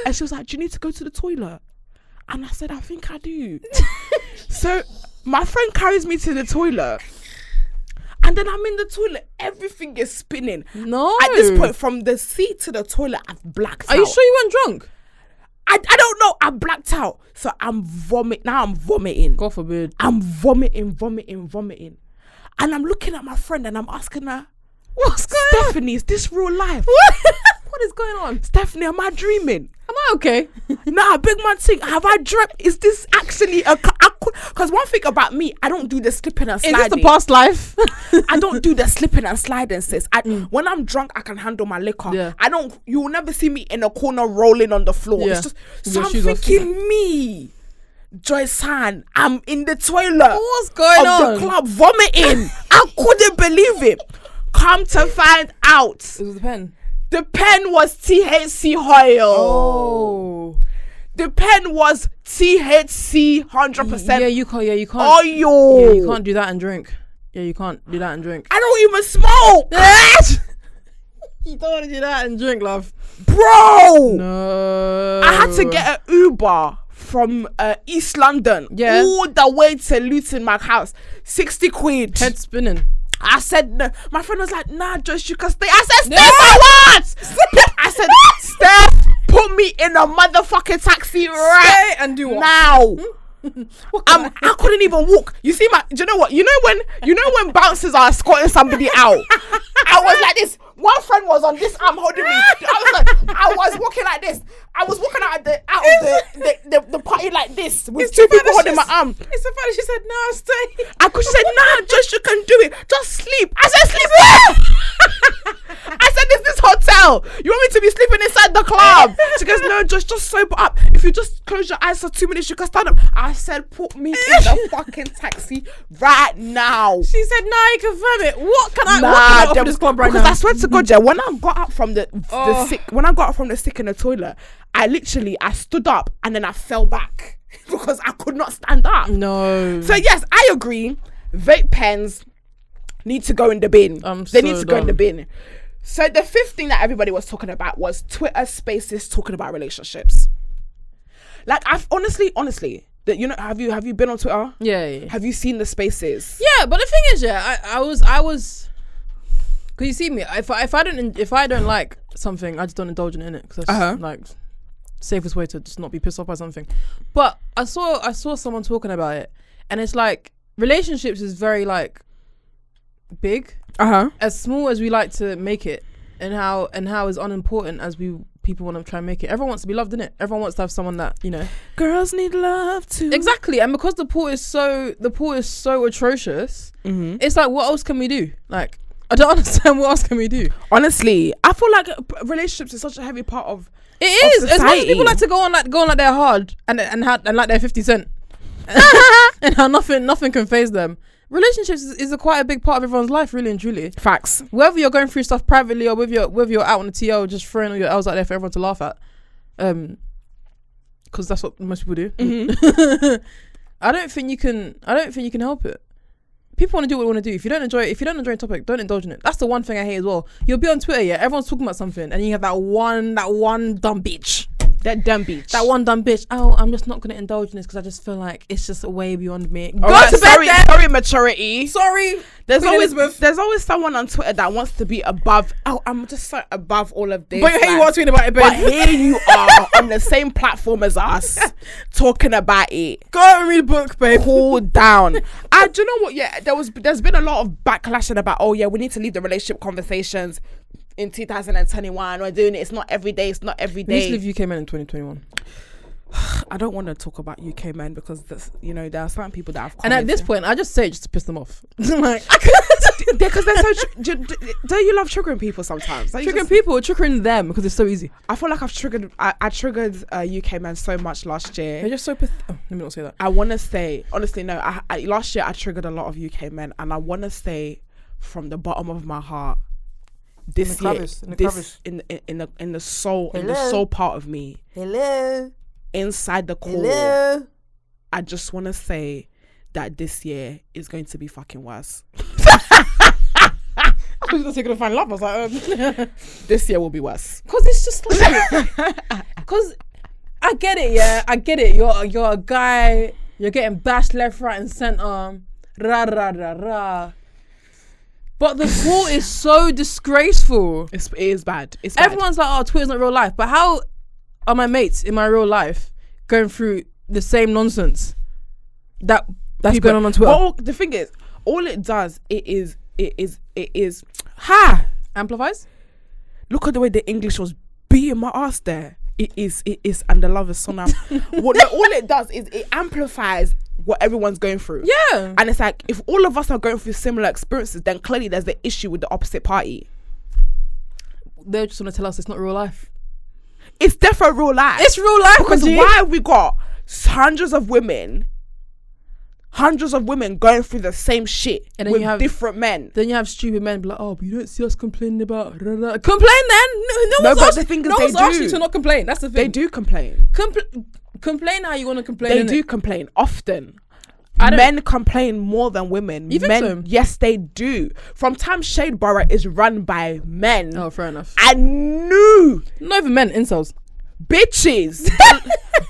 And she was like, do you need to go to the toilet? And I said, I think I do. So my friend carries me to the toilet. And then I'm in the toilet. Everything is spinning. No. At this point, from the seat to the toilet, I've blacked out. Are you sure you weren't drunk? I don't know. I blacked out. So I'm vomiting. Now I'm vomiting. God forbid. I'm vomiting. And I'm looking at my friend and I'm asking her, what's going on? Stephanie, is this real life? What is going on? Stephanie, am I dreaming? Am I okay? Nah, big man thing. Have I dreamt? Is this actually I Because one thing about me, I don't do the slipping and sliding. Is this the past life? I don't do the slipping and sliding, sis. When I'm drunk, I can handle my liquor. Yeah. You will never see me in a corner rolling on the floor. Yeah. It's just, With so your I'm shoes off. thinking me, Joyce Han, I'm in the toilet What's going of on? the club vomiting. I couldn't believe it. Come to find out, It was the pen. the pen was THC oil. Oh. The pen was THC 100%. Yeah, you can't. Yeah, you can't. Oil. Yeah, you can't do that and drink. Yeah, you can't do that and drink. I don't even smoke. You don't want to do that and drink, love. Bro. No. I had to get an Uber from East London all the way to Luton, my house. 60 quid. Head spinning. I said no. My friend was like, nah, just you can stay. I said, Steph, I want. I said, Steph, put me in a motherfucking taxi right and do what? now. I couldn't even walk. You see do you know what? You know when bouncers are escorting somebody out? I was like this. One friend was on this arm holding me. I was walking like this. I was walking out of the party like this with two people holding my arm. It's so funny. She said, "No, stay." She said, "Nah, just you can do it. Just sleep." I said, "Sleep where?" I said, "This hotel. You want me to be sleeping inside the club?" She goes, "No, just sober up. If you just close your eyes for 2 minutes, you can stand up." I said, "Put me in the fucking taxi right now." She said, "Nah, you confirm it. What can I offer this club right because now?" I swear to God, yeah, when I got up from the sick in the toilet, I stood up and then I fell back because I could not stand up. No. So yes, I agree. Vape pens need to go in the bin. They need to go in the bin. So the fifth thing that everybody was talking about was Twitter Spaces talking about relationships. Like, I've honestly, that have you been on Twitter? Yeah. Have you seen the Spaces? Yeah, but the thing is, I was. Cause you see me, if I don't like something, I just don't indulge in it because that's like safest way to just not be pissed off by something. But I saw someone talking about it, and it's like relationships is very like big, as small as we like to make it, and how as unimportant as people want to try and make it. Everyone wants to be loved, innit? Everyone wants to have someone that, Girls need love too. Exactly, and because the pool is so atrocious, it's like, what else can we do? Like, I don't understand what else can we do. Honestly, I feel like relationships is such a heavy part of it is. Society. As much as people like to go on like they're hard and like they're 50 Cent and how nothing can phase them. Relationships is quite a big part of everyone's life, really and truly. Facts. Whether you're going through stuff privately or whether you're out on the TL just throwing all your L's out there for everyone to laugh at, because that's what most people do. I don't think you can help it. People want to do what they want to do. If you don't enjoy a topic, don't indulge in it. That's the one thing I hate as well. You'll be on Twitter, everyone's talking about something, and you have that one dumb bitch. That one dumb bitch. Oh, I'm just not going to indulge in this because I just feel like it's just way beyond me. Go to bed then. Sorry, maturity. Sorry. There's always someone on Twitter that wants to be above. Oh, I'm just so above all of this. But here you are tweeting about it, babe. But here you are on the same platform as us, talking about it. Go and read a book, babe. Cool down. Do you know what? Yeah, there's been a lot of backlashing about. Oh yeah, we need to leave the relationship conversations in 2021. We're doing it. It's not every day. We need to leave UK men in 2021. I don't want to talk about UK men because there are certain people that have commented. And at this point, I just say it just to piss them off. Like, because they're so. Don't you love triggering people sometimes? Like, triggering them because it's so easy. I feel like I triggered UK men so much last year. They're just so let me not say that. I want to say, honestly, no. Last year I triggered a lot of UK men, and I want to say from the bottom of my heart, this year, in the soul part of me. Hello. Inside the core. Hello. I just want to say that this year is going to be fucking worse. I was going to find love. I was like, this year will be worse. Because it's just like, because I get it, yeah. I get it. You're a guy. You're getting bashed left, right, and center. Rah, rah, rah, rah. But the court is so disgraceful. It is bad. It's bad. Everyone's like, oh, Twitter's not real life. But how are my mates in my real life going through the same nonsense that's going on Twitter? Well, the thing is, all it does, it is amplifies. Look at the way the English was beating my ass there. It is, and the love is so now. All it does is it amplifies what everyone's going through. Yeah. And it's like, if all of us are going through similar experiences, then clearly there's the issue with the opposite party. They just want to tell us it's not real life. It's definitely real life. It's real life. Because why have we got hundreds of women going through the same shit and then with you have different men? Then you have stupid men be like, oh, but you don't see us complaining about complain then. No but the thing is, no they one's asked do. you to not complain. That's the thing. They do complain. Complain how you want to complain. They do complain often. I Men complain more than women. You think men, so? Yes, they do. From time Shade Borough is run by men. Oh, fair enough. I knew. Not even men, incels. Bitches.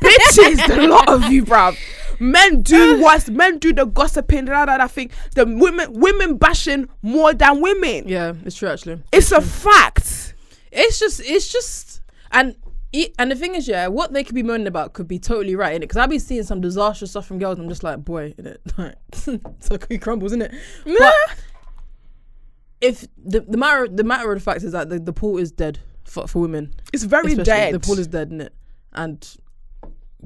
Bitches, a lot of you, bruv. Men do worse. Men do the gossiping, that thing. The women bashing more than women. Yeah, it's true actually. It's a fact. It's just and the thing is, yeah, what they could be moaning about could be totally right, innit? Because I've been seeing some disastrous stuff from girls and I'm just like, boy, innit? Like, it's like he crumbles, innit? Yeah. But if the matter of the fact is that the pool is dead for women. It's very Especially dead. The pool is dead, innit? And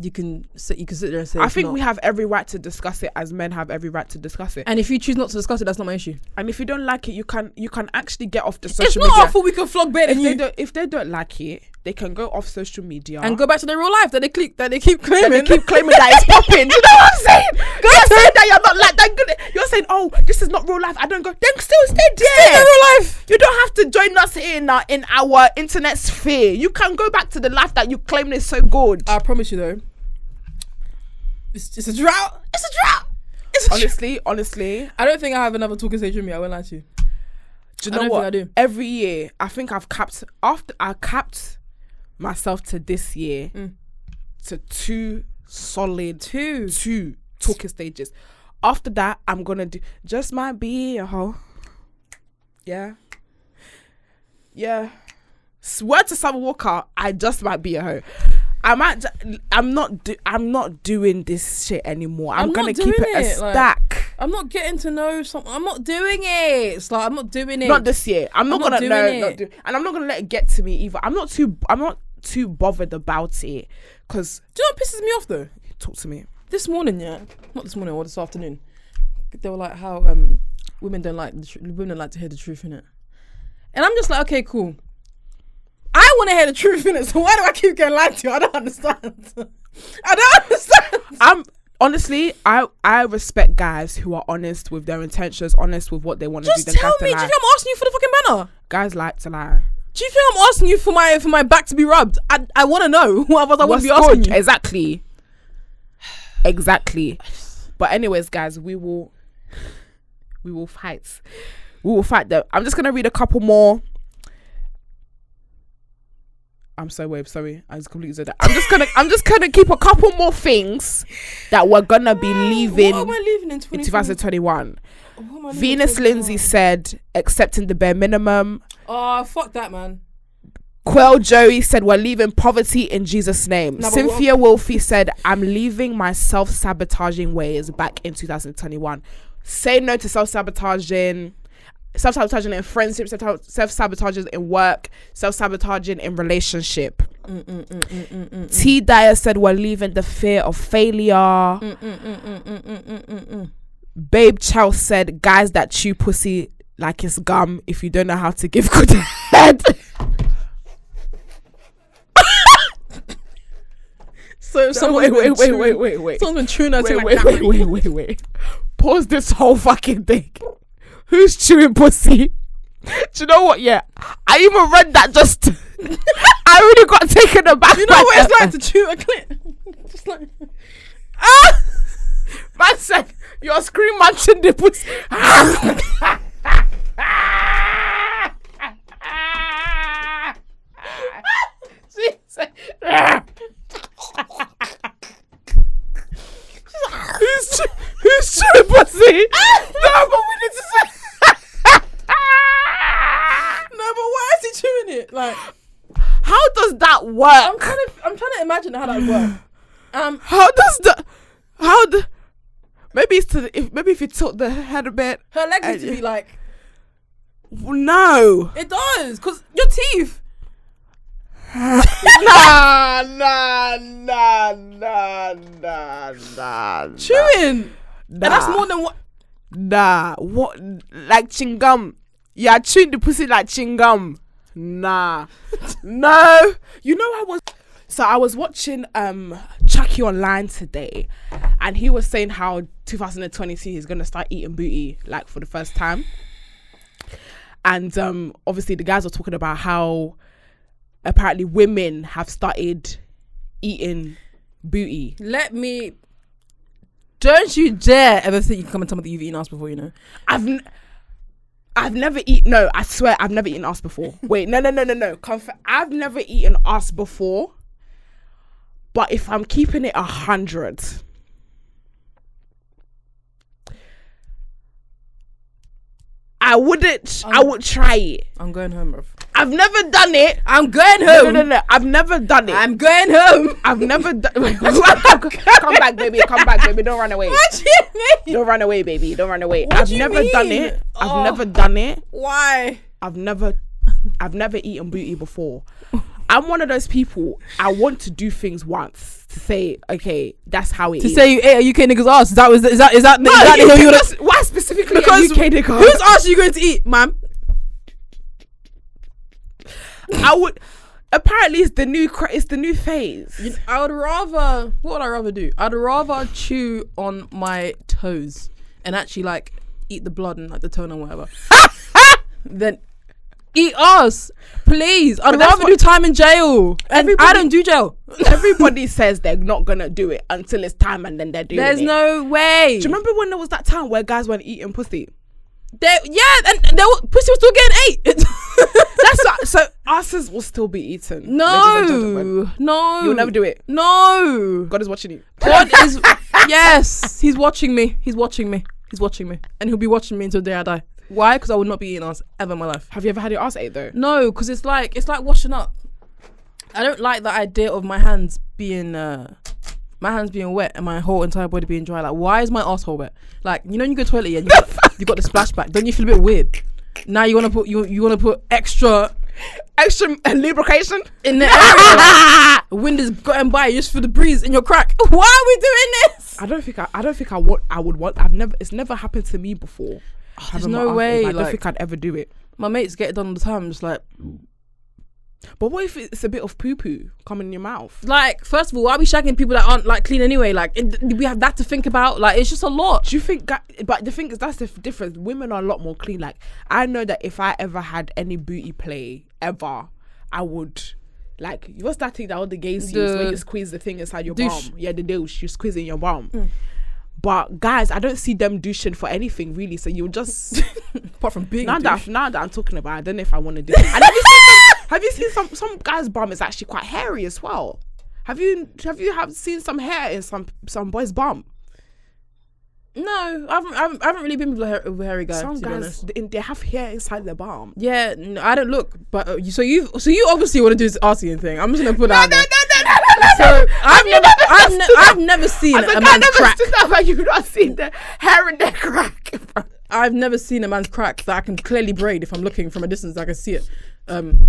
you can sit there and say I think we have every right to discuss it, as men have every right to discuss it. And if you choose not to discuss it, that's not my issue. And if you don't like it, you can actually get off the social It's media. not our fault we can flog bait and If they don't like it, they can go off social media and go back to their real life that they keep claiming. They keep claiming that it's popping. You know what I'm saying? You're saying that you're not like that good. You're saying, oh, this is not real life. I don't go. Then still stay there. Stay in real life. You don't have to join us in our internet sphere. You can go back to the life that you claim is so good. I promise you though. It's a drought. It's a drought. Honestly, I don't think I have another talking stage with me. I won't lie to you. Do you know what? I do. Every year, I think I capped myself to this year to two talking stages. After that, I'm gonna do just might be a hoe. Yeah. Swear to Summer Walker, I just might be a hoe. I'm not doing this shit anymore. I'm gonna keep it a stack. I'm not getting to know something. I'm not doing it. It's like I'm not doing it. Not this year. I'm not gonna and I'm not gonna let it get to me either. I'm not too bothered about it. Cause do you know what pisses me off though? Talk to me. This morning, yeah, not this morning or this afternoon. They were like how women don't like to hear the truth in it, and I'm just like, okay, cool. I want to hear the truth in it, so why do I keep getting lied to? I don't understand. Honestly, I respect guys who are honest with their intentions, honest with what they want to do. Just tell me, do you think I'm asking you for the fucking banner? Guys like to lie. Do you think I'm asking you for my back to be rubbed? I want to know. What else I wouldn't be asking you? Exactly. But anyways, guys, we will fight. We will fight them. I'm just gonna read a couple more. I'm so wave. Sorry, I just completely said that. I'm just gonna keep a couple more things that we're gonna be leaving. What am I leaving in 2021? Venus Lindsay said accepting the bare minimum. Oh, fuck that, man. Quell Joey said we're leaving poverty in Jesus' name. Cynthia Wolfie said I'm leaving my self-sabotaging ways back in 2021. Say no to self-sabotaging in friendship, self-sabotaging in work, self-sabotaging in relationship. T Dyer said we're leaving the fear of failure. Babe Chow said guys that chew pussy like it's gum if you don't know how to give good head. So wait. Someone's been chewing us wait. Pause this whole fucking thing. Who's chewing pussy? Do you know what? Yeah, I even read that just. I really got taken aback. You know what it's like to chew a clit? Just like. Man said you're scream munching the pussy. Who's chewing pussy? No, but we need to say. No, but why is he chewing it? Like, how does that work? I'm trying to imagine how that works. How does the maybe it's maybe if you tilt the head a bit. Her legs need to be like. No. It does, cause your teeth. Nah. Chewing. And that's more than what. What? Like chewing gum. Yeah, chewing the pussy like chewing gum. No. You know I was watching Chucky online today, and he was saying how 2022 he's gonna start eating booty like for the first time. And obviously the guys were talking about how apparently women have started eating booty. Don't you dare ever think you can come and tell me that you've eaten ass before, you know? I've never eaten. No, I swear I've never eaten ass before. Wait, no. I've never eaten ass before. But if I'm keeping it 100, I would try it. I'm going home, bruv. I've never done it. I'm going home. No. I've never done it. I'm going home. I've never done. Come back, baby. Don't run away. What do you mean? Don't run away, baby. Don't run away. What I've do you never mean? done it. I've never done it. Why? I've never eaten booty before. I'm one of those people. I want to do things once to say, okay, that's how it is. To say you ate a UK nigga's ass. Is that the hill you would? Why specifically because a UK nigga? Whose ass are you going to eat, ma'am? I would. Apparently, it's the new phase. I would rather. What would I rather do? I'd rather chew on my toes and actually like eat the blood and like the tone and whatever. Then eat ass, please. I'd rather do time in jail. And I don't do jail. Everybody says they're not gonna do it until it's time, and then they're doing it. There's no way. Do you remember when there was that time where guys weren't eating pussy? And pussy was still getting ate. So asses will still be eaten. No. You'll never do it. No. God is watching you. God is. Yes, he's watching me. He's watching me, and he'll be watching me until the day I die. Why? Because I would not be eating ass ever in my life. Have you ever had your ass ate though? No, because it's like washing up. I don't like the idea of my hands being wet and my whole entire body being dry. Like, why is my asshole wet? Like, you know, when you go to the toilet and you got the splashback. Don't you feel a bit weird? Now you wanna put extra lubrication in the area. Wind is going by. You just feel the breeze in your crack. Why are we doing this? I don't think I would want. It's never happened to me before. There's no way. I don't think I'd ever do it. My mates get it done all the time. I'm just like. But what if it's a bit of poo coming in your mouth? Like, first of all, why are we shagging people that aren't like clean anyway? Like, we have that to think about. Like, it's just a lot. Do you think? But the thing is, that's the difference. Women are a lot more clean. Like, I know that if I ever had any booty play ever, I would. Like, what's that thing that all the gays use where you squeeze the thing inside your douche. bum? Yeah, the douche. You squeeze it in your bum. But guys, I don't see them douching for anything really. So you'll just apart from being now that I'm talking about, I don't know if I want to do it. And have you seen some guy's bum is actually quite hairy as well? Have you seen some hair in some boy's bum? No, I haven't really been with a hairy guy. Some guys they have hair inside their bum. Yeah, no, I don't look. But so you obviously want to do this arty thing. I'm just gonna put that. No. So I've never seen a man's crack. You've not seen the hair in their crack. I've never seen a man's crack that I can clearly braid if I'm looking from a distance. I can see it.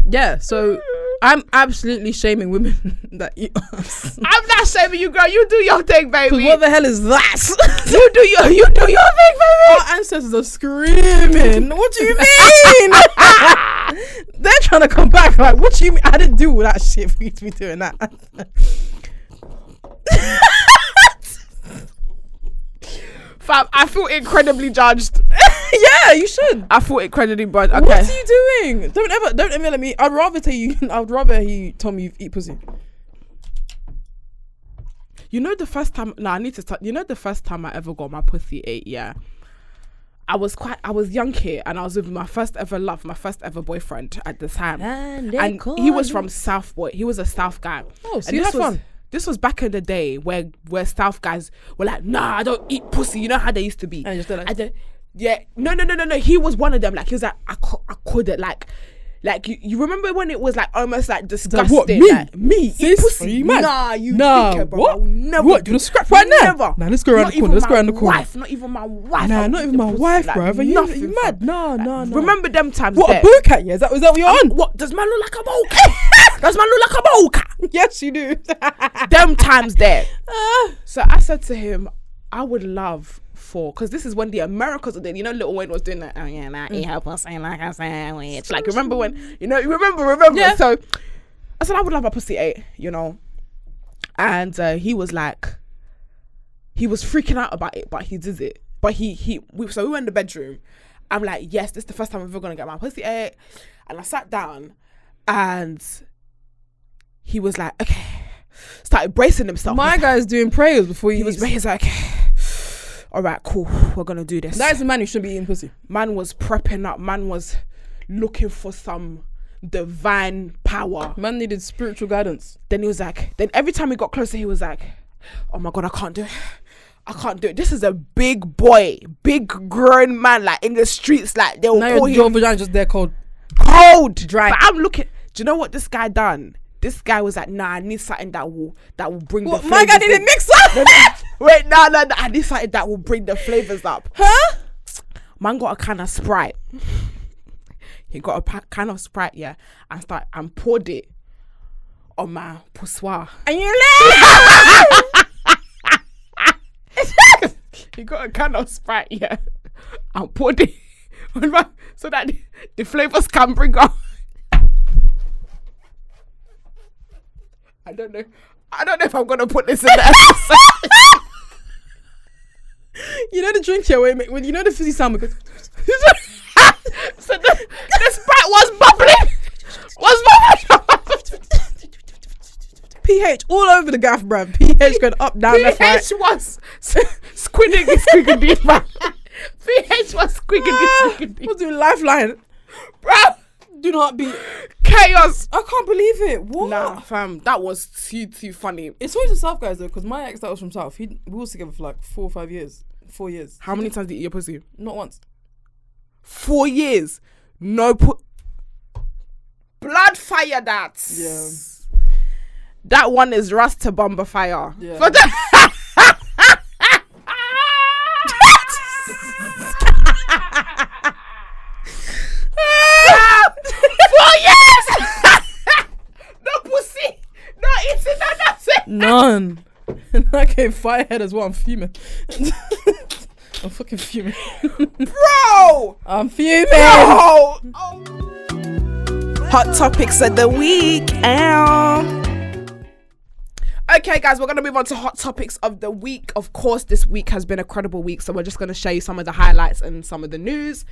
Yeah. So I'm absolutely shaming women that eat ass. I'm not shaming you, girl. You do your thing, baby. What the hell is that? you do your thing, baby. Our ancestors are screaming. What do you mean? They're trying to come back. Like, what do you mean? I didn't do all that shit for you to be doing that. Fam, I feel incredibly judged. Yeah, you should. I feel incredibly judged. Okay. What are you doing? Don't ever let me. I'd rather you told me you eat pussy. You know the first time. No, I need to start. You know the first time I ever got my pussy ate. Yeah. I was young here, and I was with my first ever boyfriend at the time, and he was from South Boy. He was a South guy. Oh, so you had fun. This was back in the day where South guys were like, nah, I don't eat pussy. You know how they used to be. And just like, yeah, no. He was one of them. Like, he was like, I couldn't, like Like you remember when it was like almost like disgusting? Like, what, me? Like, me? Eat Sis? pussy? Are you mad? Nah, you Nah, dickhead, bro. what? I'll never What? do You wanna scrap right now? Never. Nah, let's go around Not the corner. Let's go around the even corner. my wife, not even my wife. Nah, I'll not eat even the my pussy, wife, like, bro. Are nothing, you mad? fam. No, no, no. Remember them times? What, there? a boo cat? Yeah, is that what you're on? What does man look like a mole cat? Does man look like a mole cat? Yes, you do. Them times there. So I said to him, I would love for, because this is when the Americans were doing, you know, Lil Wayne was doing that, oh yeah, nah, eat her pussy like a sandwich. Like, remember when, you know, you remember. Yeah. So I said, I would love a pussy ate, you know. And he was like, he was freaking out about it, but he did it. But so we were in the bedroom. I'm like, yes, this is the first time I'm ever going to get my pussy ate. And I sat down and he was like, okay. Started bracing himself. My guy's doing prayers before He was like, all right, cool, we're gonna do this. That is a man who shouldn't be eating pussy. Man was prepping up. Man was looking for some divine power. Man needed spiritual guidance. Then he was like, then every time he got closer, he was like, oh my God, I can't do it. I can't do it. This is a big boy, big grown man, like in the streets, like they'll Now call your him vagina just there cold. dry. But I'm looking. Do you know what this guy done? This guy was like, nah, I need something that will bring the flavors. My guy needed mixer. Wait, no, I need something that will bring the flavors up. Huh? Man got a can of Sprite. He got a can of Sprite, yeah, and poured it on my poussoir. And you left. He got a can of Sprite, yeah, and poured it on my, so that the flavors can bring up. I don't know if I'm gonna put this in the episode. You know the drink here where when you know the fizzy sound goes. So the Sprite was bubbling. pH all over the gaff, bruv. pH going up, down, left, right. pH was squigging deep, bruv. pH was squigging deep. We'll do lifeline, Bruv. do not be Chaos. I can't believe it. What? Nah, fam, that was too funny. It's always the South guys though, because my ex that was from South, we was together for like 4 or 5 years. 4 years. How many times did you eat your pussy? Not once. 4 years. No blood fire that. Yeah. That one is Rasta Bomber fire. Yeah. For the 4 years. No pussy. No eating. No nothing. None. I came firehead as well. I'm fuming. I'm fucking fuming. Bro. I'm fuming. No. Oh. Hot topics of the week. Okay, guys, we're going to move on to hot topics of the week. Of course, this week has been a credible week, so we're just going to show you some of the highlights and some of the news.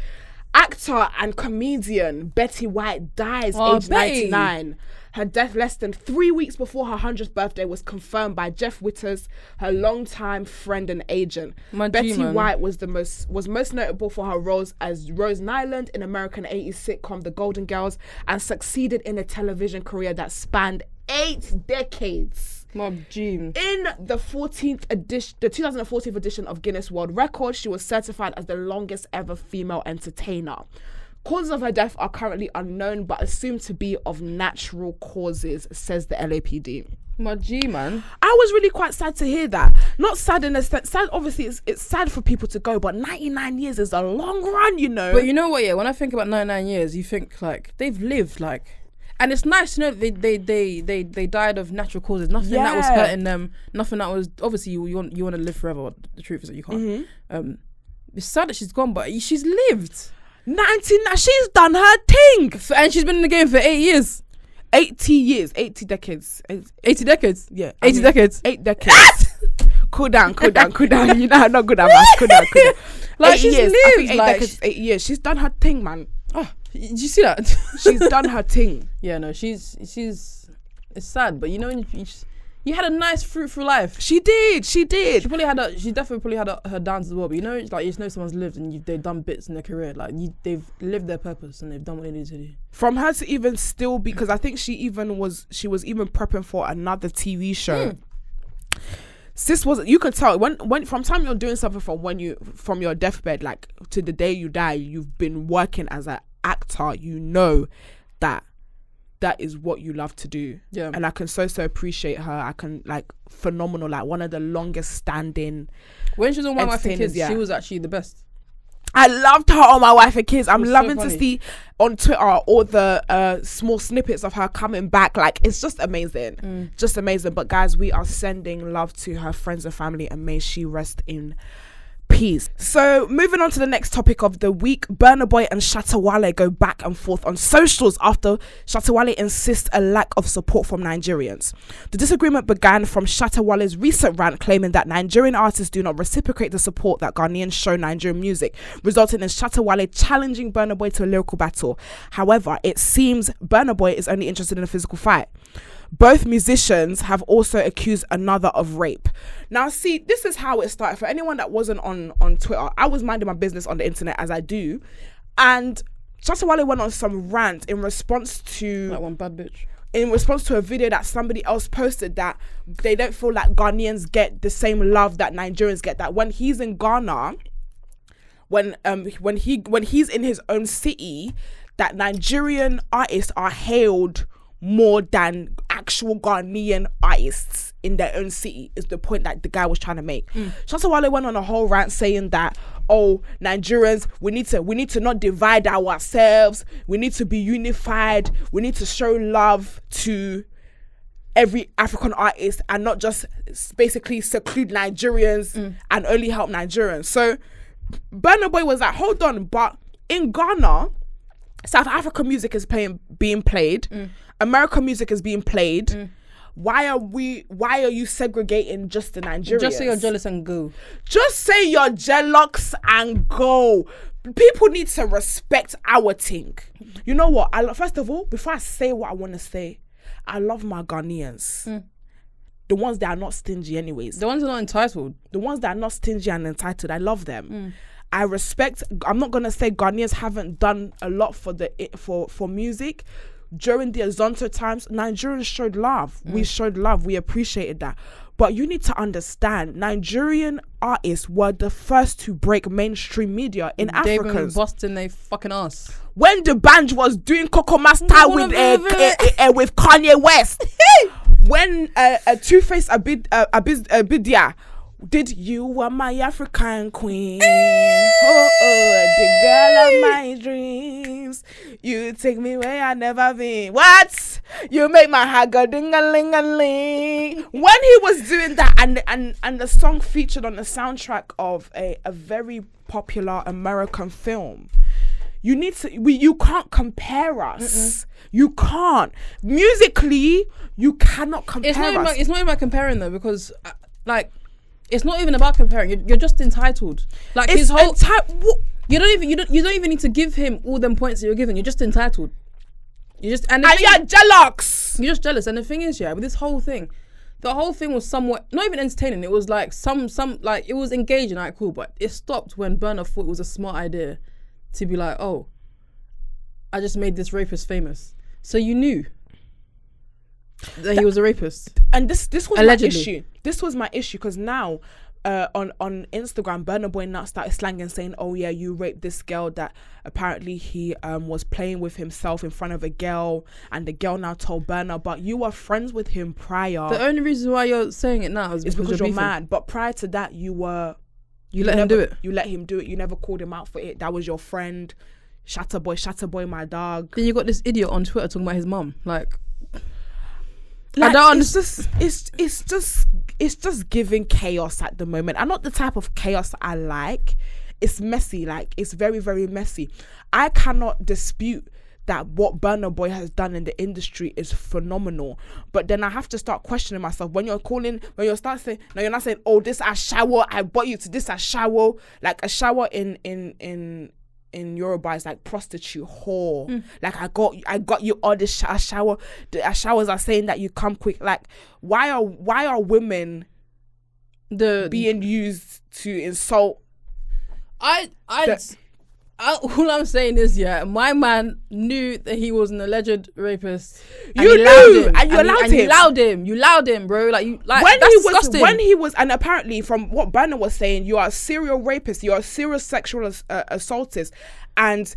Actor and comedian Betty White dies aged 99. Her death less than 3 weeks before her 100th birthday was confirmed by Jeff Witters, her longtime friend and agent. Betty White was most notable for her roles as Rose Nyland in American 80s sitcom The Golden Girls, and succeeded in a television career that spanned 8 decades. My Gene. In the 2014 edition of Guinness World Records, she was certified as the longest ever female entertainer. Causes of her death are currently unknown, but assumed to be of natural causes, says the LAPD. My G, man. I was really quite sad to hear that. Not sad in a sense. Sad, obviously, it's sad for people to go, but 99 years is a long run, you know. But you know what? Yeah, when I think about 99 years, you think like they've lived like. And it's nice to know that they died of natural causes. Nothing that was hurting them. Nothing that was obviously you want to live forever. The truth is that you can't. Mm-hmm. It's sad that she's gone, but she's lived. 19. She's done her thing, and she's been in the game for 8 years. 80 years, 80 decades. 80 decades. Yeah, 80 decades. 8 decades. Cool down. You know I'm not good at maths. Cool down. Like she's years. lived. I think 8 like decades, 8 years. She's done her thing, man. Oh, did you see that? She's done her thing. Yeah, no, she's. It's sad, but you know, you had a nice, fruitful life. She did. She definitely had her downs as well. But you know, it's like someone's lived and they've done bits in their career. Like they've lived their purpose and they've done what they needed to do. From her to even still, because I think she was even prepping for another TV show. Sis was, you could tell when from time you're doing something from your deathbed, like to the day you die, you've been working as an actor. You know that is what you love to do. Yeah. And I can so appreciate her. I can, like, phenomenal, like one of the longest standing. When she was on My Wife and Kids, yeah. she was actually the best. I loved her on My Wife and Kids. I'm loving so to see on Twitter all the small snippets of her coming back. Like, it's just amazing. Just amazing. But guys, we are sending love to her friends and family, and may she rest in peace. So moving on to the next topic of the week, Burna Boy and Shatta Wale go back and forth on socials after Shatta Wale insists a lack of support from Nigerians. The disagreement began from Shatta Wale's recent rant claiming that Nigerian artists do not reciprocate the support that Ghanaians show Nigerian music, resulting in Shatta Wale challenging Burna Boy to a lyrical battle. However, it seems Burna Boy is only interested in a physical fight. Both musicians have also accused another of rape. Now, see, this is how it started. For anyone that wasn't on Twitter, I was minding my business on the internet, as I do, and Shatta Wale went on some rant in response to That one bad bitch. In response to a video that somebody else posted, that they don't feel like Ghanaians get the same love that Nigerians get. That when he's in Ghana, when he's in his own city, that Nigerian artists are hailed more than actual Ghanaian artists in their own city, is the point that the guy was trying to make. Shatta Wale went on a whole rant saying that, oh, Nigerians, we need to not divide ourselves, we need to be unified, we need to show love to every African artist and not just basically seclude Nigerians and only help Nigerians. So Burna Boy was like, hold on, but in Ghana, South African music is being played, American music is being played. Why are you segregating just the Nigerians? Just say you're jealous and go. Just say you're jealous and go. People need to respect our thing. You know what? First of all, before I say what I want to say, I love my Ghanaians. The ones that are not stingy anyways. The ones that are not entitled. The ones that are not stingy and entitled. I love them. I respect. I'm not gonna say Ghanaians haven't done a lot for music. During the Azonto times, Nigerians showed love. We showed love. We appreciated that. But you need to understand, Nigerian artists were the first to break mainstream media in Africa. They've been busting their fucking ass. When the band was doing Coco Master with Kanye West. When Two-Face Abidia did You Were My African Queen. The girl of my dreams. You take me where I never been. What? You make my heart go ding-a-ling-a-ling. When he was doing that, and the song featured on the soundtrack of a very popular American film. You can't compare us. You can't. Musically, you cannot compare us. It's not even about comparing though, because it's not even about comparing. You're just entitled. Like it's his whole you don't even need to give him all them points that you're giving. You're just entitled. You're jealous. You're just jealous. And the thing is, with this whole thing, the whole thing was somewhat not even entertaining. It was like some like, it was engaging, like cool, but it stopped when Burna thought it was a smart idea to be like, oh, I just made this rapist famous. So you knew that he was a rapist. And this was allegedly my issue. This was my issue because now on Instagram, Burna Boy now started slanging saying, oh yeah, you raped this girl that apparently he was playing with himself in front of a girl, and the girl now told Burna, but you were friends with him prior. The only reason why you're saying it now is because you're mad. But prior to that, you let him do it. You let him do it. You never called him out for it. That was your friend. Shatta boy, my dog. Then you got this idiot on Twitter talking about his mum. Like I don't understand. It's just giving chaos at the moment. I'm not the type of chaos I like. It's messy. Like, it's very, very messy. I cannot dispute that what Burna Boy has done in the industry is phenomenal. But then I have to start questioning myself when you're not saying, oh, this a shower, I bought you to this a shower. Like a shower in Yoruba is like prostitute, whore. Like I got you all this shower. The showers are saying that you come quick. Like why are women being used to insult? All I'm saying is, my man knew that he was an alleged rapist. You allowed him. You allowed him, bro. When he was, and apparently from what Burna was saying, you are a serial rapist. You are a serial sexual assaultist, and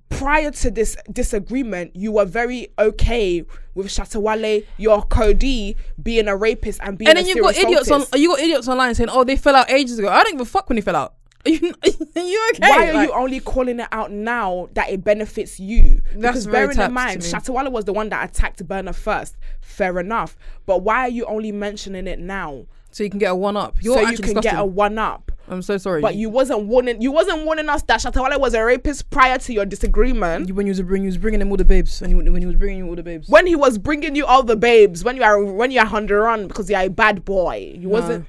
prior to this disagreement, you were very okay with Shatta Wale, your Cody being a rapist and being. And then you got idiots online saying, "Oh, they fell out ages ago." I don't give a fuck when they fell out. Are you okay? Why are you only calling it out now that it benefits you? That's because bearing in mind, Shatta Wale was the one that attacked Burna first. Fair enough, but why are you only mentioning it now? So you can get a one up. So you can get a one up. I'm so sorry. But you wasn't warning us that Shatta Wale was a rapist prior to your disagreement. When he was bringing him all the babes, and when he was bringing you all the babes. When he was bringing you all the babes, when you are on the run because you're a bad boy, you wasn't.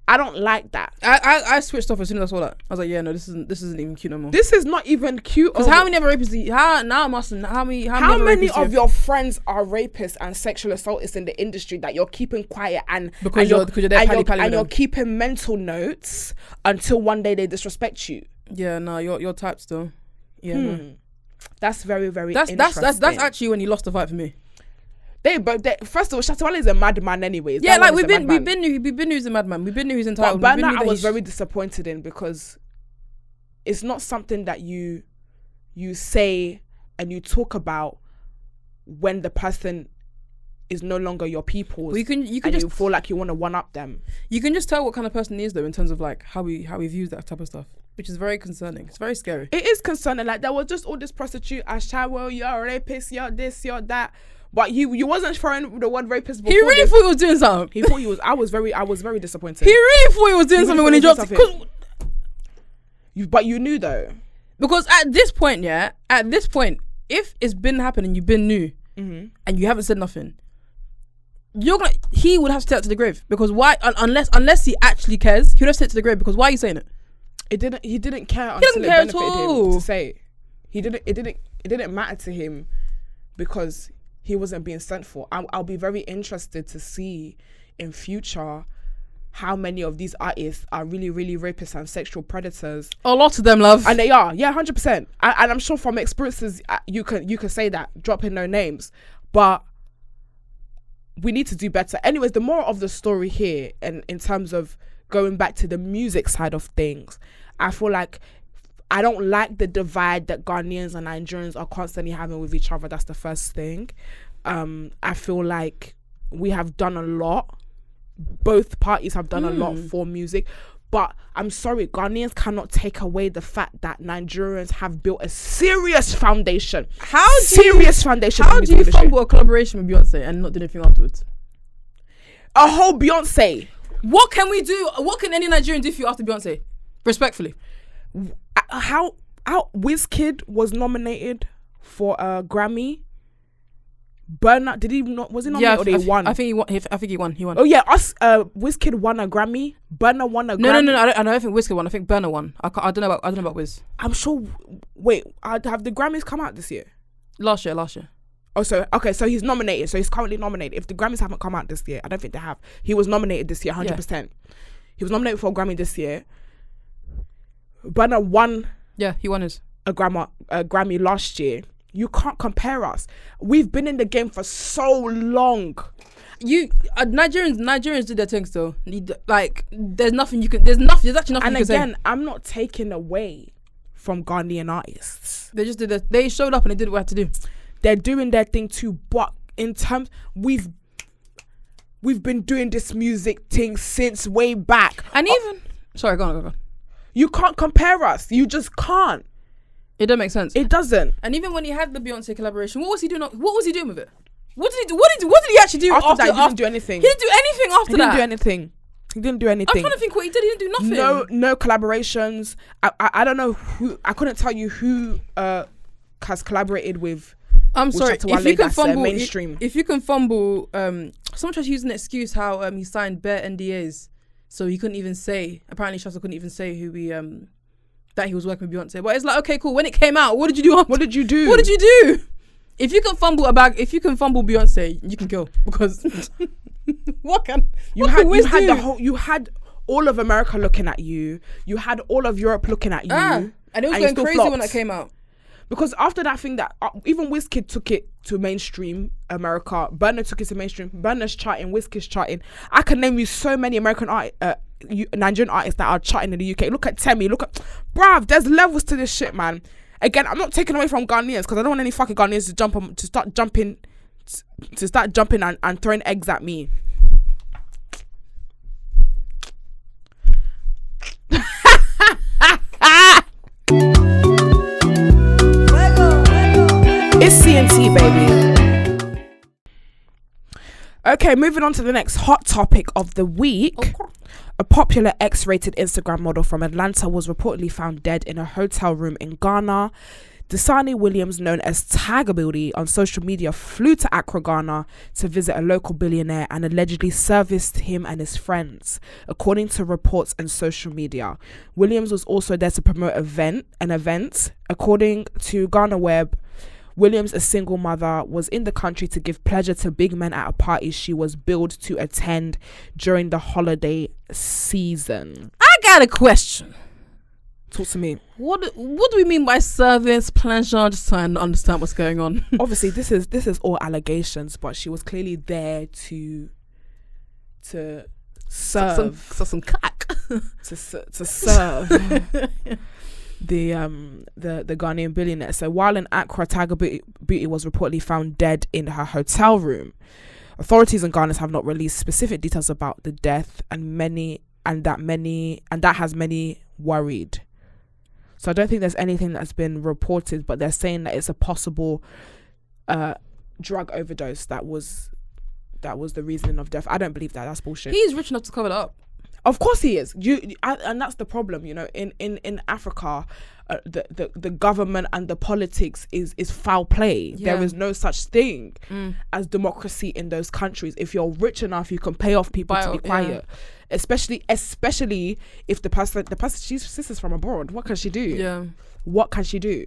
I don't like that. I switched off as soon as I saw that. I was like, yeah, no, this isn't even cute no more. This is not even cute. Because how many other rapists? How many of your friends are rapists and sexual assaultists in the industry that you're keeping quiet and you're keeping mental notes until one day they disrespect you? Yeah, no, your type still. Yeah, no. That's very, very interesting. That's actually when you lost the fight for me. First of all, Shatta Wale is a madman anyways. Yeah, like we've been knew he's a madman. We've been knew he's entitled. But Burna, I was very disappointed in because it's not something that you say and you talk about when the person is no longer your people's. Well, you feel like you want to one up them. You can just tell what kind of person he is though, in terms of like how he views that type of stuff, which is very concerning. It's very scary. It is concerning. Like there was just all this prostitute, shower, you're a rapist, you're this, you're that. But he wasn't throwing the word rapist before. He really thought he was doing something. He thought he was. I was very disappointed. He really thought he was doing something when he dropped it. But you knew though. Because at this point, if it's been happening, you've been new, and you haven't said nothing, he would have to take it to the grave. Because why? Unless he actually cares, he would have to take it to the grave. Because why are you saying it? He didn't care until it benefited him to say. It didn't matter to him because he wasn't being sent for. I'll be very interested to see in future how many of these artists are really, really rapists and sexual predators. A lot of them, love. And they are, yeah, 100%. And I'm sure from experiences, you can say that, dropping no names. But we need to do better. Anyways, the moral of the story here, and in terms of going back to the music side of things, I feel like I don't like the divide that Ghanaians and Nigerians are constantly having with each other. That's the first thing. I feel like we have done a lot. Both parties have done a lot for music. But I'm sorry, Ghanaians cannot take away the fact that Nigerians have built a serious foundation. How do you fumble a collaboration with Beyonce and not do anything afterwards? A whole Beyonce. What can we do? What can any Nigerian do for you after Beyonce? Respectfully. How Wizkid was nominated for a Grammy. Burna, was he nominated or he won? I think he won. He won. Oh yeah, Wizkid won a Grammy. Burna won a Grammy. No. I don't think Wizkid won. I think Burna won. I don't know about Wiz. I'm sure. Wait, have the Grammys come out this year? Last year. Oh, so he's nominated. So he's currently nominated. If the Grammys haven't come out this year, I don't think they have. He was nominated this year, 100%. Yeah. He was nominated for a Grammy this year. Burna won. Yeah, he won his a Grammy last year. You can't compare us. We've been in the game for so long. Nigerians do their things though. Like there's actually nothing you can say. And again, I'm not taking away from Ghanaian artists. They just they showed up and they did what they had to do. They're doing their thing too, but in terms we've been doing this music thing since way back. And even sorry, go on. You can't compare us. You just can't. It don't make sense. It doesn't. And even when he had the Beyonce collaboration, what was he doing? What was he doing with it? What did he do? What did he actually do after that? He didn't do anything. He didn't do anything after that. He didn't do anything. I'm trying to think what he did. He didn't do nothing. No collaborations. I don't know who. I couldn't tell you who has collaborated with. I'm sorry. If you can fumble mainstream. If you can fumble, someone tried to use an excuse how he signed bare NDAs, so he couldn't even say. Apparently, Shatta couldn't even say who he that he was working with Beyonce. But it's like, okay, cool. When it came out, what did you do? What did you do? If you can fumble Beyonce, you can kill, because you had all of America looking at you. You had all of Europe looking at you. And it was going crazy when that came out. Because after that thing that even Wizkid took it to mainstream America, Burna took it to mainstream. Burna's charting, Wizkid's charting. I can name you so many American Nigerian artists that are charting in the UK. Look at Temi. Bruv, there's levels to this shit, man. again, I'm not taking away from Ghanaians because I don't want any fucking Ghanaians to start jumping and throwing eggs at me. It's C&T, baby. Okay, moving on to the next hot topic of the week. A popular X-rated Instagram model from Atlanta was reportedly found dead in a hotel room in Ghana. Desani Williams, known as Tiger Beauty on social media, flew to Accra, Ghana to visit a local billionaire and allegedly serviced him and his friends, according to reports on social media. Williams was also there to promote an event. According to Ghana Web, Williams, a single mother, was in the country to give pleasure to big men at a party she was billed to attend during the holiday season. I got a question. Talk to me. What do we mean by service, pleasure? Just trying to understand what's going on. Obviously, this is all allegations, but she was clearly there to serve some cack. to serve the Ghanaian billionaire. So while in Accra, Tiger Beauty was reportedly found dead in her hotel room. Authorities in Ghana have not released specific details about the death, and that has many worried. So I don't think there's anything that's been reported, but they're saying that it's a possible drug overdose that was the reason of death. I don't believe that. That's bullshit. He's rich enough to cover that up. Of course he is. And that's the problem. You know, in Africa, the government and the politics is foul play. Yeah. There is no such thing as democracy in those countries. If you're rich enough, you can pay off people to be quiet. Yeah. Especially if the person she's sister's from abroad. What can she do? Yeah. What can she do?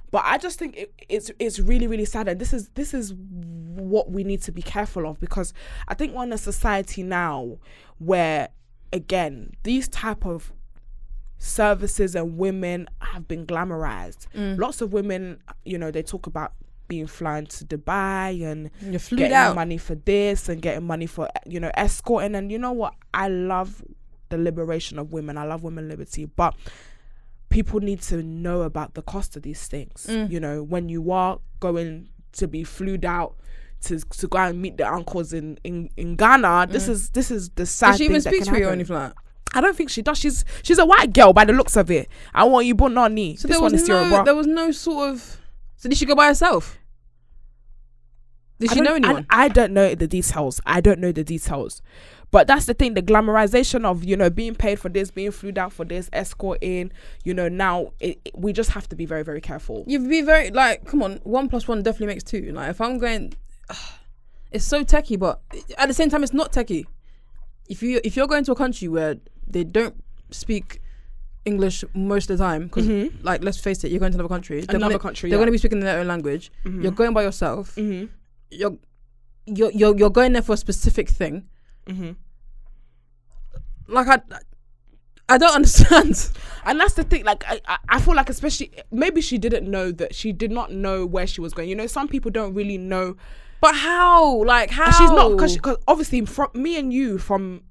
But I just think it's really, really sad, and this is what we need to be careful of, because I think we're in a society now where, again, these type of services and women have been glamorized. Lots of women, you know, they talk about being flown to Dubai and getting money for this and getting money for, you know, escorting. And you know what? I love the liberation of women. I love women liberty, but people need to know about the cost of these things. You know, when you are going to be flued out to go and meet the uncles in Ghana, this is the sad Does she thing even that speak can to you or happen. anything like that? I don't think she does. She's a white girl by the looks of it. I want you born on knee. So this there one is there was no sort of. So did she go by herself? Did she know anyone? I don't know the details. But that's the thing, the glamorization of, you know, being paid for this, being flew out for this, escorting, you know, now we just have to be very, very careful. You be very, like, come on, 1 + 1 definitely makes 2. Like, if I'm going, it's so techie, but at the same time, it's not techie. If you're going to a country where they don't speak English most of the time, because like, let's face it, you're going to another country. They're going to be speaking their own language. You're going by yourself. You're going there for a specific thing. Like, I don't understand. And that's the thing, like, I feel like, especially, maybe she did not know where she was going. You know, some people don't really know. But how? Like, how? And she's not, because obviously, from me and you, from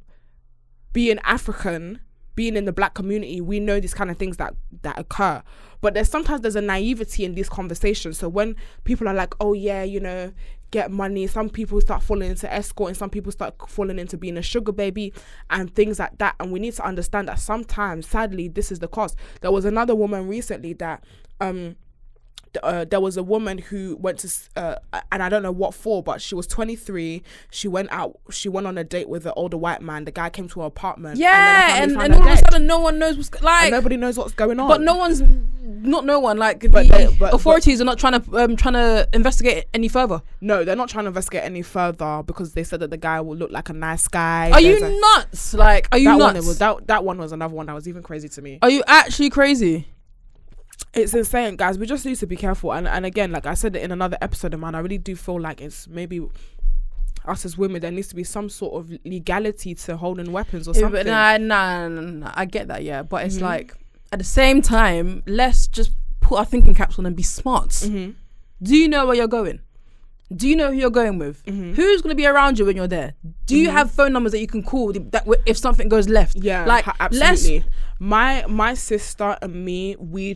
being African, being in the black community, we know these kind of things that occur. But there's a naivety in these conversations. So when people are like, oh yeah, you know, get money, some people start falling into escorting, some people start falling into being a sugar baby and things like that. And we need to understand that sometimes, sadly, this is the cost. There was another woman recently that there was a woman who went to and I don't know what for, but she was 23. She went on a date with an older white man. The guy came to her apartment. Yeah, and all of a sudden no one knows what's like. And nobody knows what's going on. But the authorities are not trying to investigate any further. No, they're not trying to investigate any further because they said that the guy will look like a nice guy. Are you nuts? Like, are you nuts? That one was another one that was even crazy to me. Are you actually crazy? It's insane, guys. We just need to be careful. And again, like I said in another episode, man, I really do feel like it's maybe us as women, there needs to be some sort of legality to holding weapons or something. Nah, I get that, yeah. But it's like, at the same time, let's just put our thinking caps on and be smart. Do you know where you're going? Do you know who you're going with? Who's going to be around you when you're there? Do you have phone numbers that you can call that if something goes left? Yeah, like, absolutely. My sister and me, we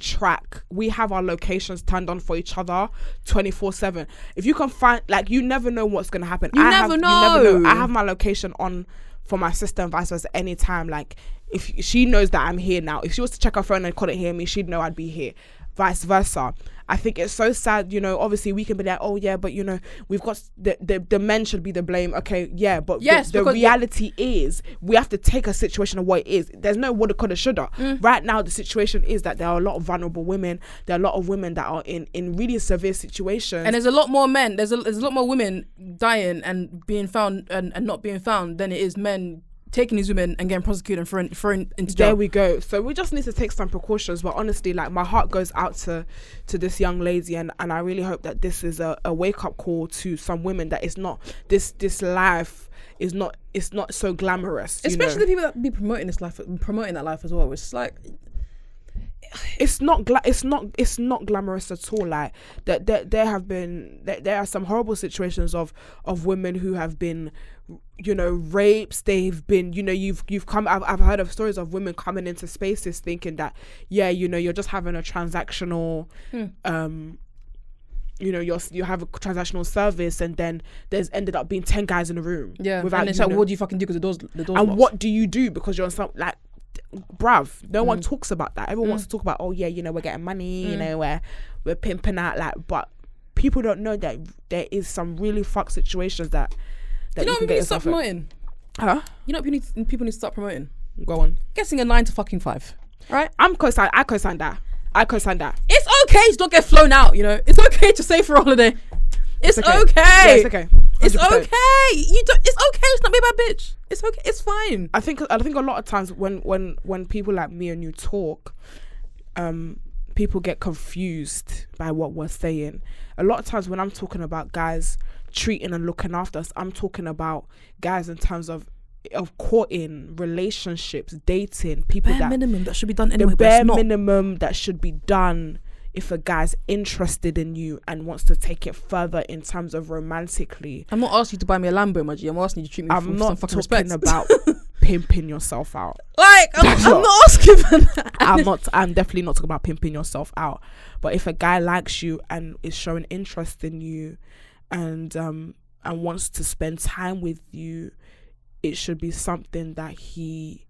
have our locations turned on for each other 24/7. If you can find, like, you never know what's gonna happen. You never know. I have my location on for my sister and vice versa anytime. Like, if she knows that I'm here now, if she was to check her phone and couldn't hear me, she'd know I'd be here. Vice versa. I think it's so sad, you know, obviously we can be like, oh yeah, but you know, we've got the men should be the blame. Okay, yeah, but yes, the reality is we have to take a situation of what it is. There's no woulda, coulda, shoulda. Right now the situation is that there are a lot of vulnerable women. There are a lot of women that are in really severe situations. And there's a lot more men, there's a lot more women dying and being found and not being found than it is men taking these women and getting prosecuted and thrown into jail. There we go. So we just need to take some precautions. But honestly, like, my heart goes out to this young lady, and I really hope that this is a wake up call to some women that it's not this life is not, it's not so glamorous. Especially the people that be promoting this life, promoting that life as well. It's like it's not glamorous at all. Like there are some horrible situations of women who have been, you know, rapes. They've been, you know, you've come, I've heard of stories of women coming into spaces thinking that, yeah, you know, you're just having a transactional you know, you have a transactional service, and then there's ended up being 10 guys in a room. Yeah, and it's like, what do you fucking do because the door's and locked? What do you do because you're on some, like, bruv, no one talks about that. Everyone wants to talk about, oh yeah, you know, we're getting money, you know, we're pimping out, like, but people don't know that there is some really fucked situations that you know, you can people need to start promoting. Huh? You know, people need to start promoting. Go on. Getting a 9 to fucking 5. Right? I co-sign that. It's okay to not get flown out, you know. It's okay to stay for a holiday. It's okay. Yeah, it's okay. 100%. It's okay. It's okay to not be a bad bitch. It's okay. It's fine. I think a lot of times when people like me and you talk, people get confused by what we're saying. A lot of times when I'm talking about guys treating and looking after us, I'm talking about guys in terms of courting, relationships, dating, people bare minimum that should be done anyway. The bare minimum that should be done if a guy's interested in you and wants to take it further in terms of romantically. I'm not asking you to buy me a Lambo, Maji. I'm asking you to treat me with some fucking respect. I'm not talking about pimping yourself out. Like, I'm not asking for that. I'm definitely not talking about pimping yourself out. But if a guy likes you and is showing interest in you and wants to spend time with you, it should be something that he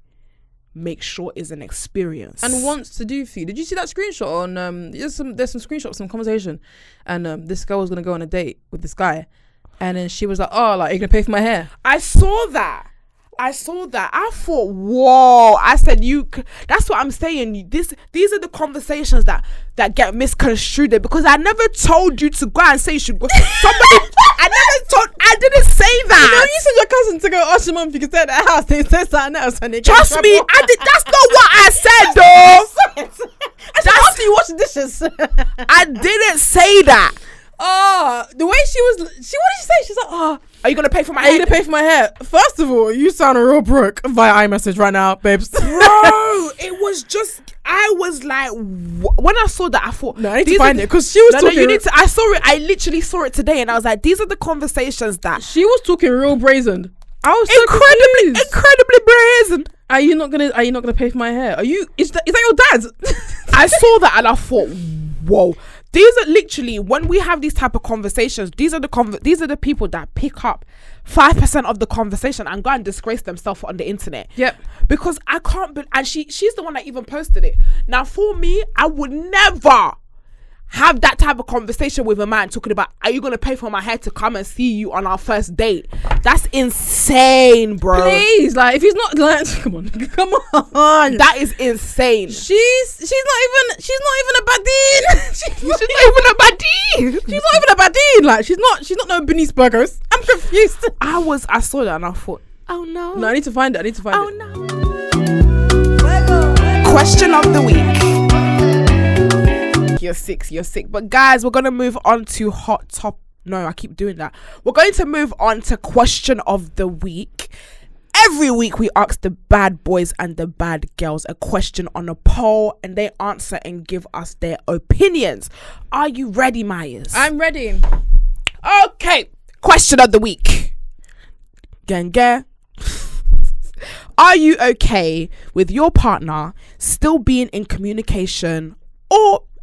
makes sure is an experience and wants to do for you. Did you see that screenshot on there's some screenshots, some conversation, and this girl was gonna go on a date with this guy, and then she was like, oh, like, are you gonna pay for my hair? I saw that. I thought, whoa. I said, that's what I'm saying. These are the conversations that get misconstrued, because I never told you to go and say you should go. I didn't say that. You know, you sent your cousin to go ask your mum if you could stay at the house. They said something else, and trust me, that's not what I said, though. That's after you wash the dishes. I didn't say that. Oh, the way what did she say? She's like, oh, are you gonna pay for my hair? Are you gonna pay for my hair? First of all, you sound real broke via iMessage right now, babes. Bro, it was just, I was like, when I saw that, I thought, no, I need to find it, because she was talking. No, you need to. I saw it. I literally saw it today, and I was like, these are the conversations that she was talking real brazen. I was incredibly brazen. Are you not gonna pay for my hair? Is that your dad? I saw that and I thought, whoa. These are literally, when we have these type of conversations, these are the people that pick up 5% of the conversation and go and disgrace themselves on the internet. Yep. Because I can't and she's the one that even posted it. Now, for me, I would never have that type of conversation with a man talking about, are you gonna pay for my hair to come and see you on our first date? That's insane, bro. Please, like, if he's not, like, come on. That is insane. She's not even a baddie. She's not even a baddie. She's not even a baddie. Like, she's not no Beanice Burgos. I'm confused. I saw that and I thought, oh no. No, I need to find it. Oh no. Question of the week. You're sick. But guys, we're gonna move on to hot top. No, I keep doing that. We're going to move on to question of the week. Every week we ask the bad boys and the bad girls a question on a poll, and they answer and give us their opinions. Are you ready, Myers? I'm ready. Okay. Question of the week. Gang. Are you okay with your partner still being in communication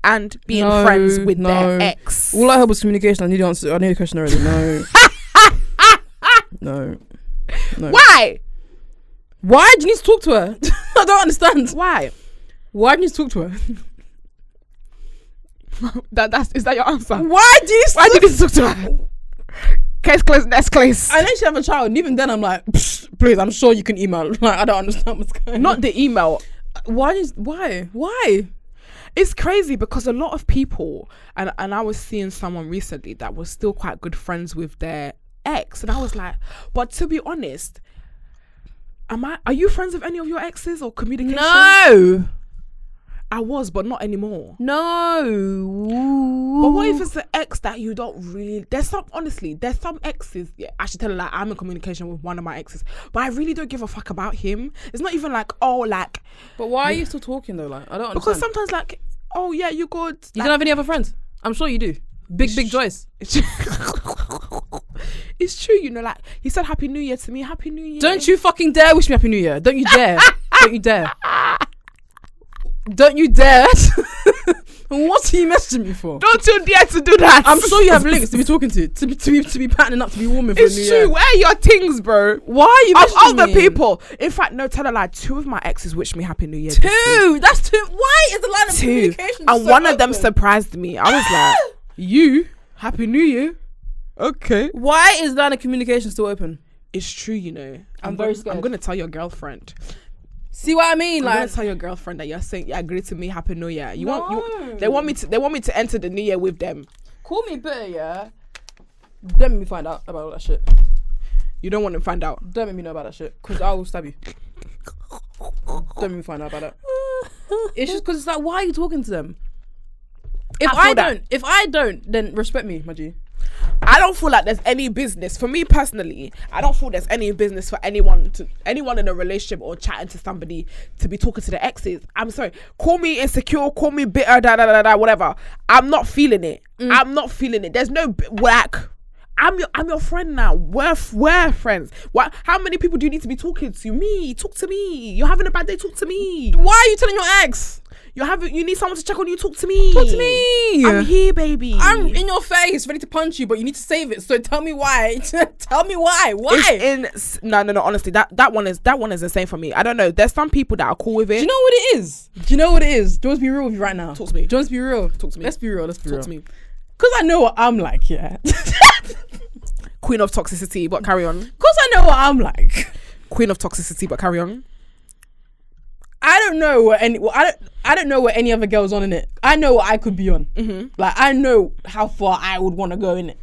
and being friends with their ex? All I heard was communication. I need the answer. I need the question already. No. Why? Why do you need to talk to her? I don't understand. Why do you need to talk to her? Is that your answer? Why do you need to talk to her? Case closed, next case. I know she have a child, and even then I'm like, please, I'm sure you can email. Like, I don't understand what's going on. Not the email. Why? It's crazy because a lot of people, and I was seeing someone recently that was still quite good friends with their ex, and I was like, but to be honest, are you friends with any of your exes or communication? No. I was, but not anymore. No. But what if it's an ex that you don't really... There's some exes... Yeah, I should tell her, like, I'm in communication with one of my exes, but I really don't give a fuck about him. It's not even like, But why are you still talking, though? Like, I don't understand. Because sometimes, like, yeah, you good. You don't have any other friends? I'm sure you do. Big Joyce. It's true, you know, like, he said Happy New Year to me. Happy New Year. Don't you fucking dare wish me Happy New Year. Don't you dare. Don't you dare. Don't you dare. What are you messaging me for? Don't you dare to do that. I'm sure you have links to be talking to be patterning up, to be warming for it's a new true year. Where are your things, bro? Why are you messaging other me? people? In fact, no, tell a lie, 2 of my exes wished me Happy New Year. 2? That's 2. Why is the line of 2 communication and so one of open? them surprised me. I was like, you Happy New Year? Okay. Why is line of communication still open? It's true, you know. I'm very scared. I'm gonna tell your girlfriend. See what I mean? I'm gonna tell your girlfriend that you're saying you agree to me Happy New Year. They want me to enter the new year with them. Call me bitter, yeah. Don't make me find out about all that shit. You don't want to find out. Don't make me know about that shit, because I will stab you. Don't make me find out about that. It's just because it's like, why are you talking to them? If I don't, then respect me, my G. I don't feel like there's any business for me personally. I don't feel there's any business for anyone in a relationship or chatting to somebody to be talking to their exes. I'm sorry. Call me insecure. Call me bitter. Whatever. I'm not feeling it. I'm not feeling it. There's no I'm your friend now. We're friends. What? How many people do you need to be talking to? Me. Talk to me. You're having a bad day. Talk to me. Why are you telling your ex? You need someone to check on you. Talk to me. Talk to me. I'm here, baby. I'm in your face, ready to punch you, but you need to save it. So tell me why. Tell me why. Why? No. Honestly, that one is insane for me. I don't know. There's some people that are cool with it. Do you know what it is? Do you want to be real with you right now? Talk to me. Do you want to be real? Talk to me. Let's be real. Talk to me. Because I know what I'm like, yeah. Queen of toxicity, but carry on. Because I know what I'm like. Queen of toxicity, but carry on. I don't know what I don't know what any other girl's on in it. I know what I could be on. Mm-hmm. Like, I know how far I would want to go in it.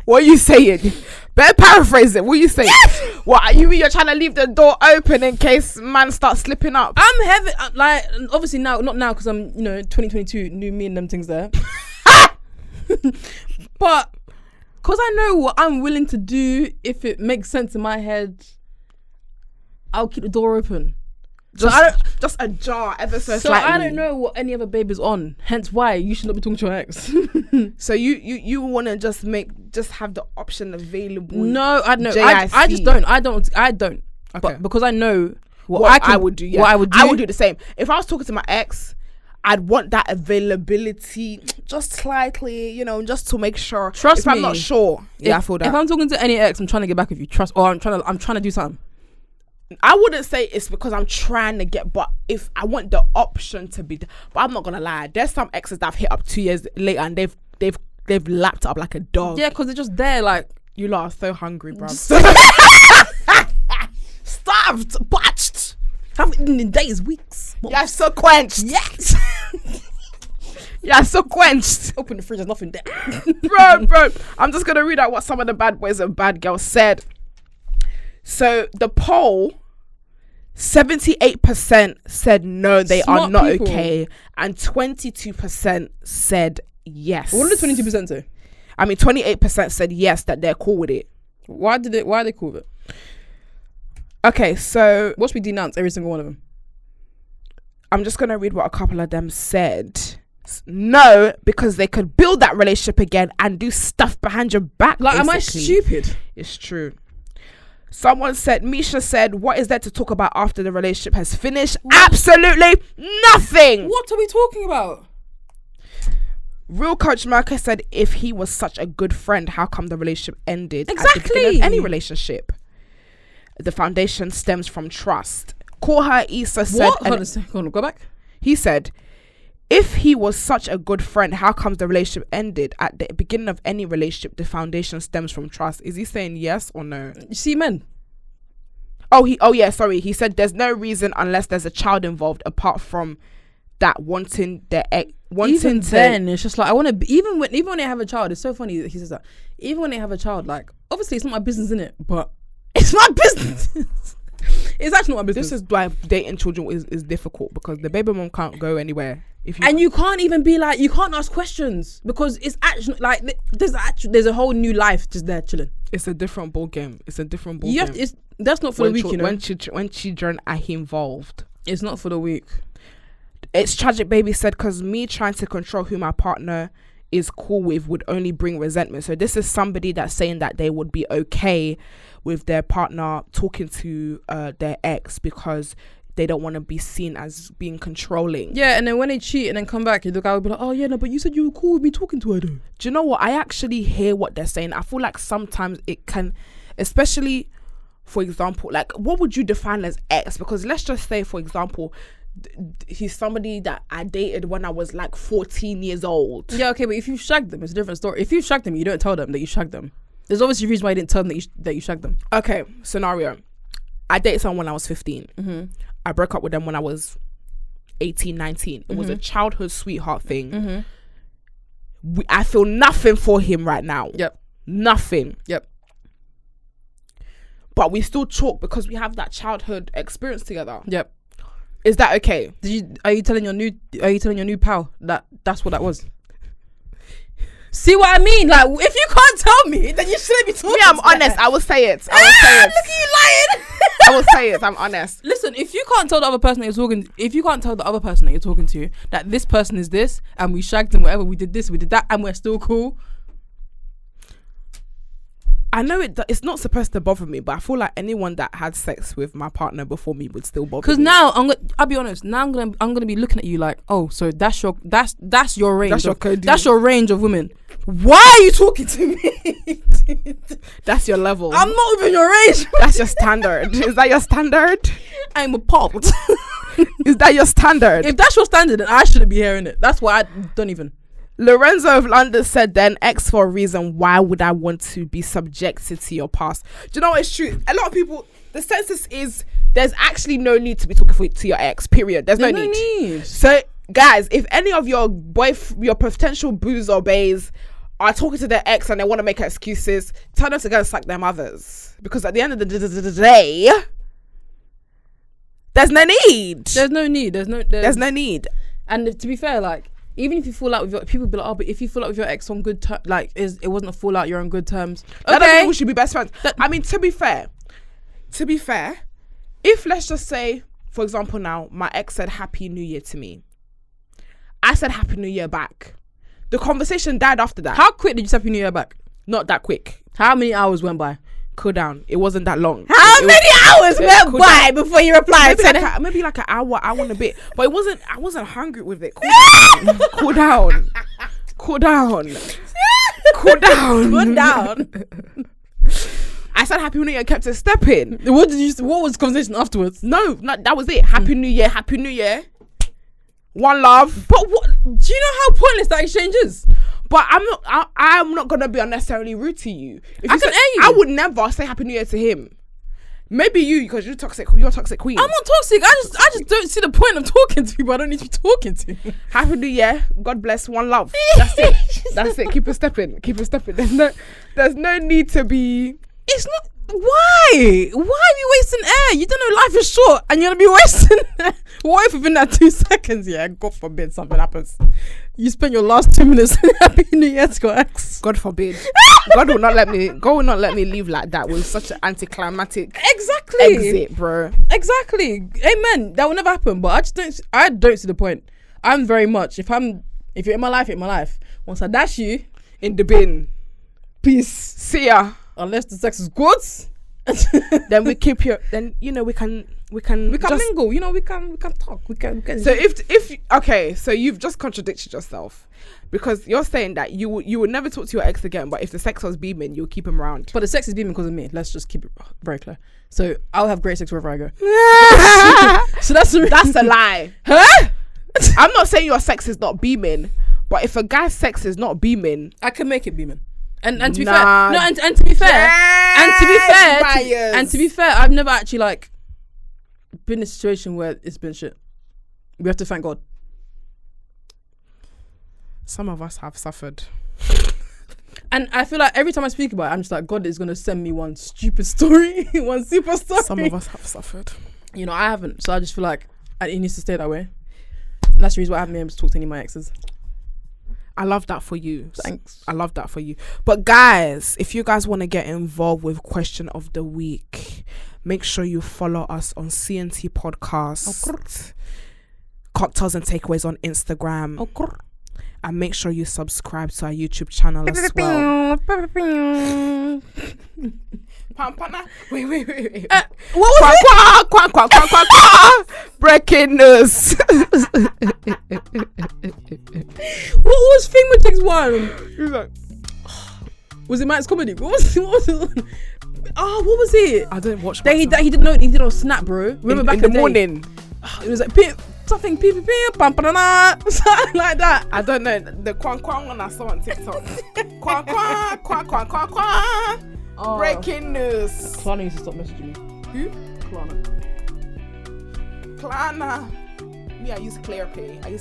What are you saying? Better paraphrase it. What are you saying? Yes! What, you mean you're trying to leave the door open in case man starts slipping up? I'm heavy, like, obviously not now because I'm, 2022, new me and them things there. But because I know what I'm willing to do, if it makes sense in my head, I'll keep the door open. Just ajar ever so slightly. I don't know what any other babe is on. Hence why you should not be talking to your ex. So you want to just have the option available? No, I know. I just don't. I don't. Okay. But because I know what I would do. Yeah. What I would do. I would do the same. If I was talking to my ex, I'd want that availability just slightly, just to make sure. Trust me. If I'm not sure, I feel that. If I'm talking to any ex, I'm trying to get back with you. I'm trying to do something. I wouldn't say it's because I'm trying to get, but if I want the option to be, but I'm not gonna lie. There's some exes that I've hit up 2 years later and they've lapped up like a dog. Yeah, because they're just there. Like, you lot are so hungry, bro. Starved, parched. Haven't eaten in days, weeks. You're so quenched. Yes. You're so quenched. Open the fridge, there's nothing there. Bro. I'm just gonna read out what some of the bad boys and bad girls said. So the poll, 78% said no, they Smart are not people. okay, and 22% said yes. What did the 22% say? I mean, 28% said yes, that they're cool with it. Why are they cool with it? Okay, so watch me denounce every single one of them. I'm just gonna read what a couple of them said. No, because they could build that relationship again and do stuff behind your back. Like, basically. am I stupid? It's true. Someone said, Misha said, what is there to talk about after the relationship has finished? Absolutely nothing. What are we talking about? Real Coach Marcus said, if he was such a good friend, how come the relationship ended? Exactly. At the beginning of any relationship, the foundation stems from trust. Koha Issa said, What? Hold on, go back. He said, if he was such a good friend, how comes the relationship ended? At the beginning of any relationship, the foundation stems from trust. Is he saying yes or no? You see men. Sorry. He said there's no reason unless there's a child involved apart from that wanting Even then, it's just like, I want to, even when they have a child, it's so funny that he says that. Even when they have a child, like, obviously it's not my business, innit? But it's my business. It's actually not my business. This is why dating children is difficult, because the baby mom can't go anywhere. You can't even be like, you can't ask questions because it's actually like there's a whole new life just there chilling. It's a different ball game. That's not for the weak, you know. When children are involved, it's not for the weak. It's tragic. Baby said, because me trying to control who my partner is cool with would only bring resentment. So this is somebody that's saying that they would be okay with their partner talking to their ex because they don't want to be seen as being controlling. Yeah, and then when they cheat and then come back, the guy will be like, oh yeah, no, but you said you were cool with me talking to her though. Do you know what? I actually hear what they're saying. I feel like sometimes it can, especially, for example, like, what would you define as ex? Because let's just say, for example, he's somebody that I dated when I was like 14 years old. Yeah, okay, but if you shagged them, it's a different story. If you shagged them, you don't tell them that you shagged them. There's obviously a reason why you didn't tell them that you shagged them. Okay, scenario. I dated someone when I was 15. Mm-hmm. I broke up with them when I was 18, 19. It was a childhood sweetheart thing. Mm-hmm. I feel nothing for him right now. Yep. Nothing. Yep. But we still talk because we have that childhood experience together. Yep. Is that okay? Are you telling your new pal that that's what that was? See what I mean? Like, if you can't tell me, then you shouldn't be talking. Yeah, I'm honest. I will say it. Look at you lying. I will say it. I'm honest. Listen, if you can't tell the other person that you're talking to that this person is this and we shagged and whatever, we did this, we did that, and we're still cool. I know it's not supposed to bother me, but I feel like anyone that had sex with my partner before me would still bother me. Because now I'll be honest. Now I'm gonna be looking at you like, oh, so that's your range. That's your range of women. Why are you talking to me? That's your level. I'm not even your range. That's your standard. Is that your standard? I'm appalled. Is that your standard? If that's your standard, then I shouldn't be hearing it. That's why I don't even. Lorenzo of London said, then X for a reason. Why would I want to be subjected to your past? Do you know what? It's true. A lot of people, the census is, there's actually no need to be talking to your ex, period. There's no need. So guys, if any of your potential boos or bays are talking to their ex and they want to make excuses, tell them to go and suck their mothers. Because at the end of the day, there's no need. There's no need. And to be fair, like, even if you fall out with your, people be like, oh, but if you fall out with your ex on good terms, like, it wasn't a fallout, you're on good terms. That doesn't mean we should be best friends. I mean, to be fair, if let's just say, for example, now my ex said Happy New Year to me, I said Happy New Year back. The conversation died after that. How quick did you say Happy New Year back? Not that quick. How many hours went by? Cool down. It wasn't that long. How many hours went by before you replied? Maybe like an hour and a bit. But it wasn't. I wasn't hungry with it. Cool down. Cool down. I said Happy New Year. Kept it stepping. What was the conversation afterwards? No, that was it. Happy New Year. Happy New Year. One love. But what? Do you know how pointless that exchange is? But I'm not gonna be unnecessarily rude to you. I can hear you. I would never say Happy New Year to him. Maybe you, because you're toxic queen. I'm not toxic. I just don't see the point of talking to people I don't need to be talking to. Happy New Year. God bless. One love. That's it. That's it. Keep it stepping. There's no need to be. It's not. Why are you wasting air? You don't know life is short and you're gonna be wasting air. What if within that 2 seconds, yeah, God forbid something happens, you spend your last 2 minutes Happy New Year to your ex? God forbid. God will not let me leave like that with such an anticlimactic exit, bro. Exactly. Amen. That will never happen. But I don't see the point. I'm very much, if you're in my life, you're in my life. Once I dash you in the bin, peace. See ya. Unless the sex is good then we keep your. Then we can just mingle. We can talk. We can. So if okay, so you've just contradicted yourself, because you're saying that you would never talk to your ex again, but if the sex was beaming, you'll keep him around. But the sex is beaming because of me. Let's just keep it very clear. So I'll have great sex wherever I go. So that's a lie. Huh? I'm not saying your sex is not beaming, but if a guy's sex is not beaming, I can make it beaming. And to be fair, no, and to be fair, and to be fair, I've never actually like been in a situation where it's been shit. We have to thank God. Some of us have suffered. And I feel like every time I speak about it, I'm just like, God is going to send me one stupid story, one super story. Some of us have suffered. I haven't. So I just feel like it needs to stay that way. And that's the reason why I haven't been able to talk to any of my exes. I love that for you. Thanks. I love that for you. But guys, if you guys want to get involved with Question of the Week, make sure you follow us on CNT Podcast, Cocktails and Takeaways on Instagram. And make sure you subscribe to our YouTube channel as well. Wait. What was Quack. Breaking news. What was Fingertics one? He's like, was it Mike's Comedy? What was it? What was it? I didn't watch that. He did on Snap, bro. Remember back in the morning? It was like something something like that. I don't know. The quack one I saw on TikTok. Quack. Breaking news. Klana used to stop messaging me. Who? Klana. Me, I use ClearPay. I'm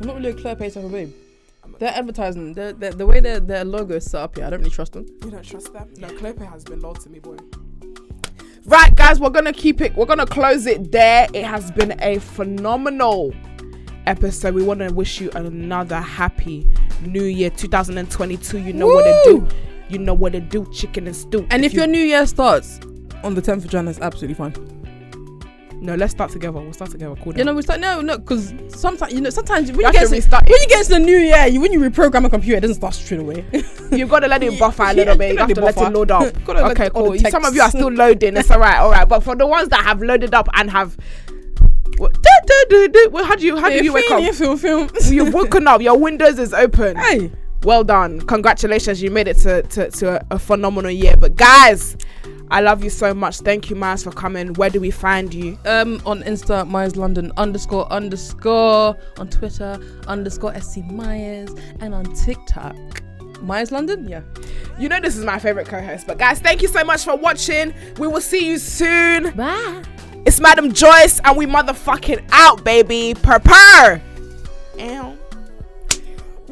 not really a ClearPay type of babe. They're advertising. The way their logo is set up here, I don't really trust them. You don't trust them? No, ClearPay has been loyal to me, boy. Right, guys, we're gonna close it there. It has been a phenomenal episode. We want to wish you another happy new year 2022. You know what to do. You know what to do, chicken and stew. And if your new year starts on the 10th of January, that's absolutely fine. No, let's start together. We'll start together. Cool. We start. No, because sometimes when you get into the new year, when you reprogram a computer, it doesn't start straight away. You've got to let it buffer a little bit. You have to let it load up. Okay, cool. Some of you are still loading. It's all right. But for the ones that have loaded up and have, how do you wake up? You've woken up. Your Windows is open. Hey, well done. Congratulations. You made it to a phenomenal year. But guys, I love you so much. Thank you, Myers, for coming. Where do we find you? On Insta, Myers London __ on Twitter _SC Myers, and on TikTok, Myers London. Yeah. You know this is my favorite co-host. But guys, thank you so much for watching. We will see you soon. Bye. It's Madam Joyce, and we motherfucking out, baby. Purr. Ow.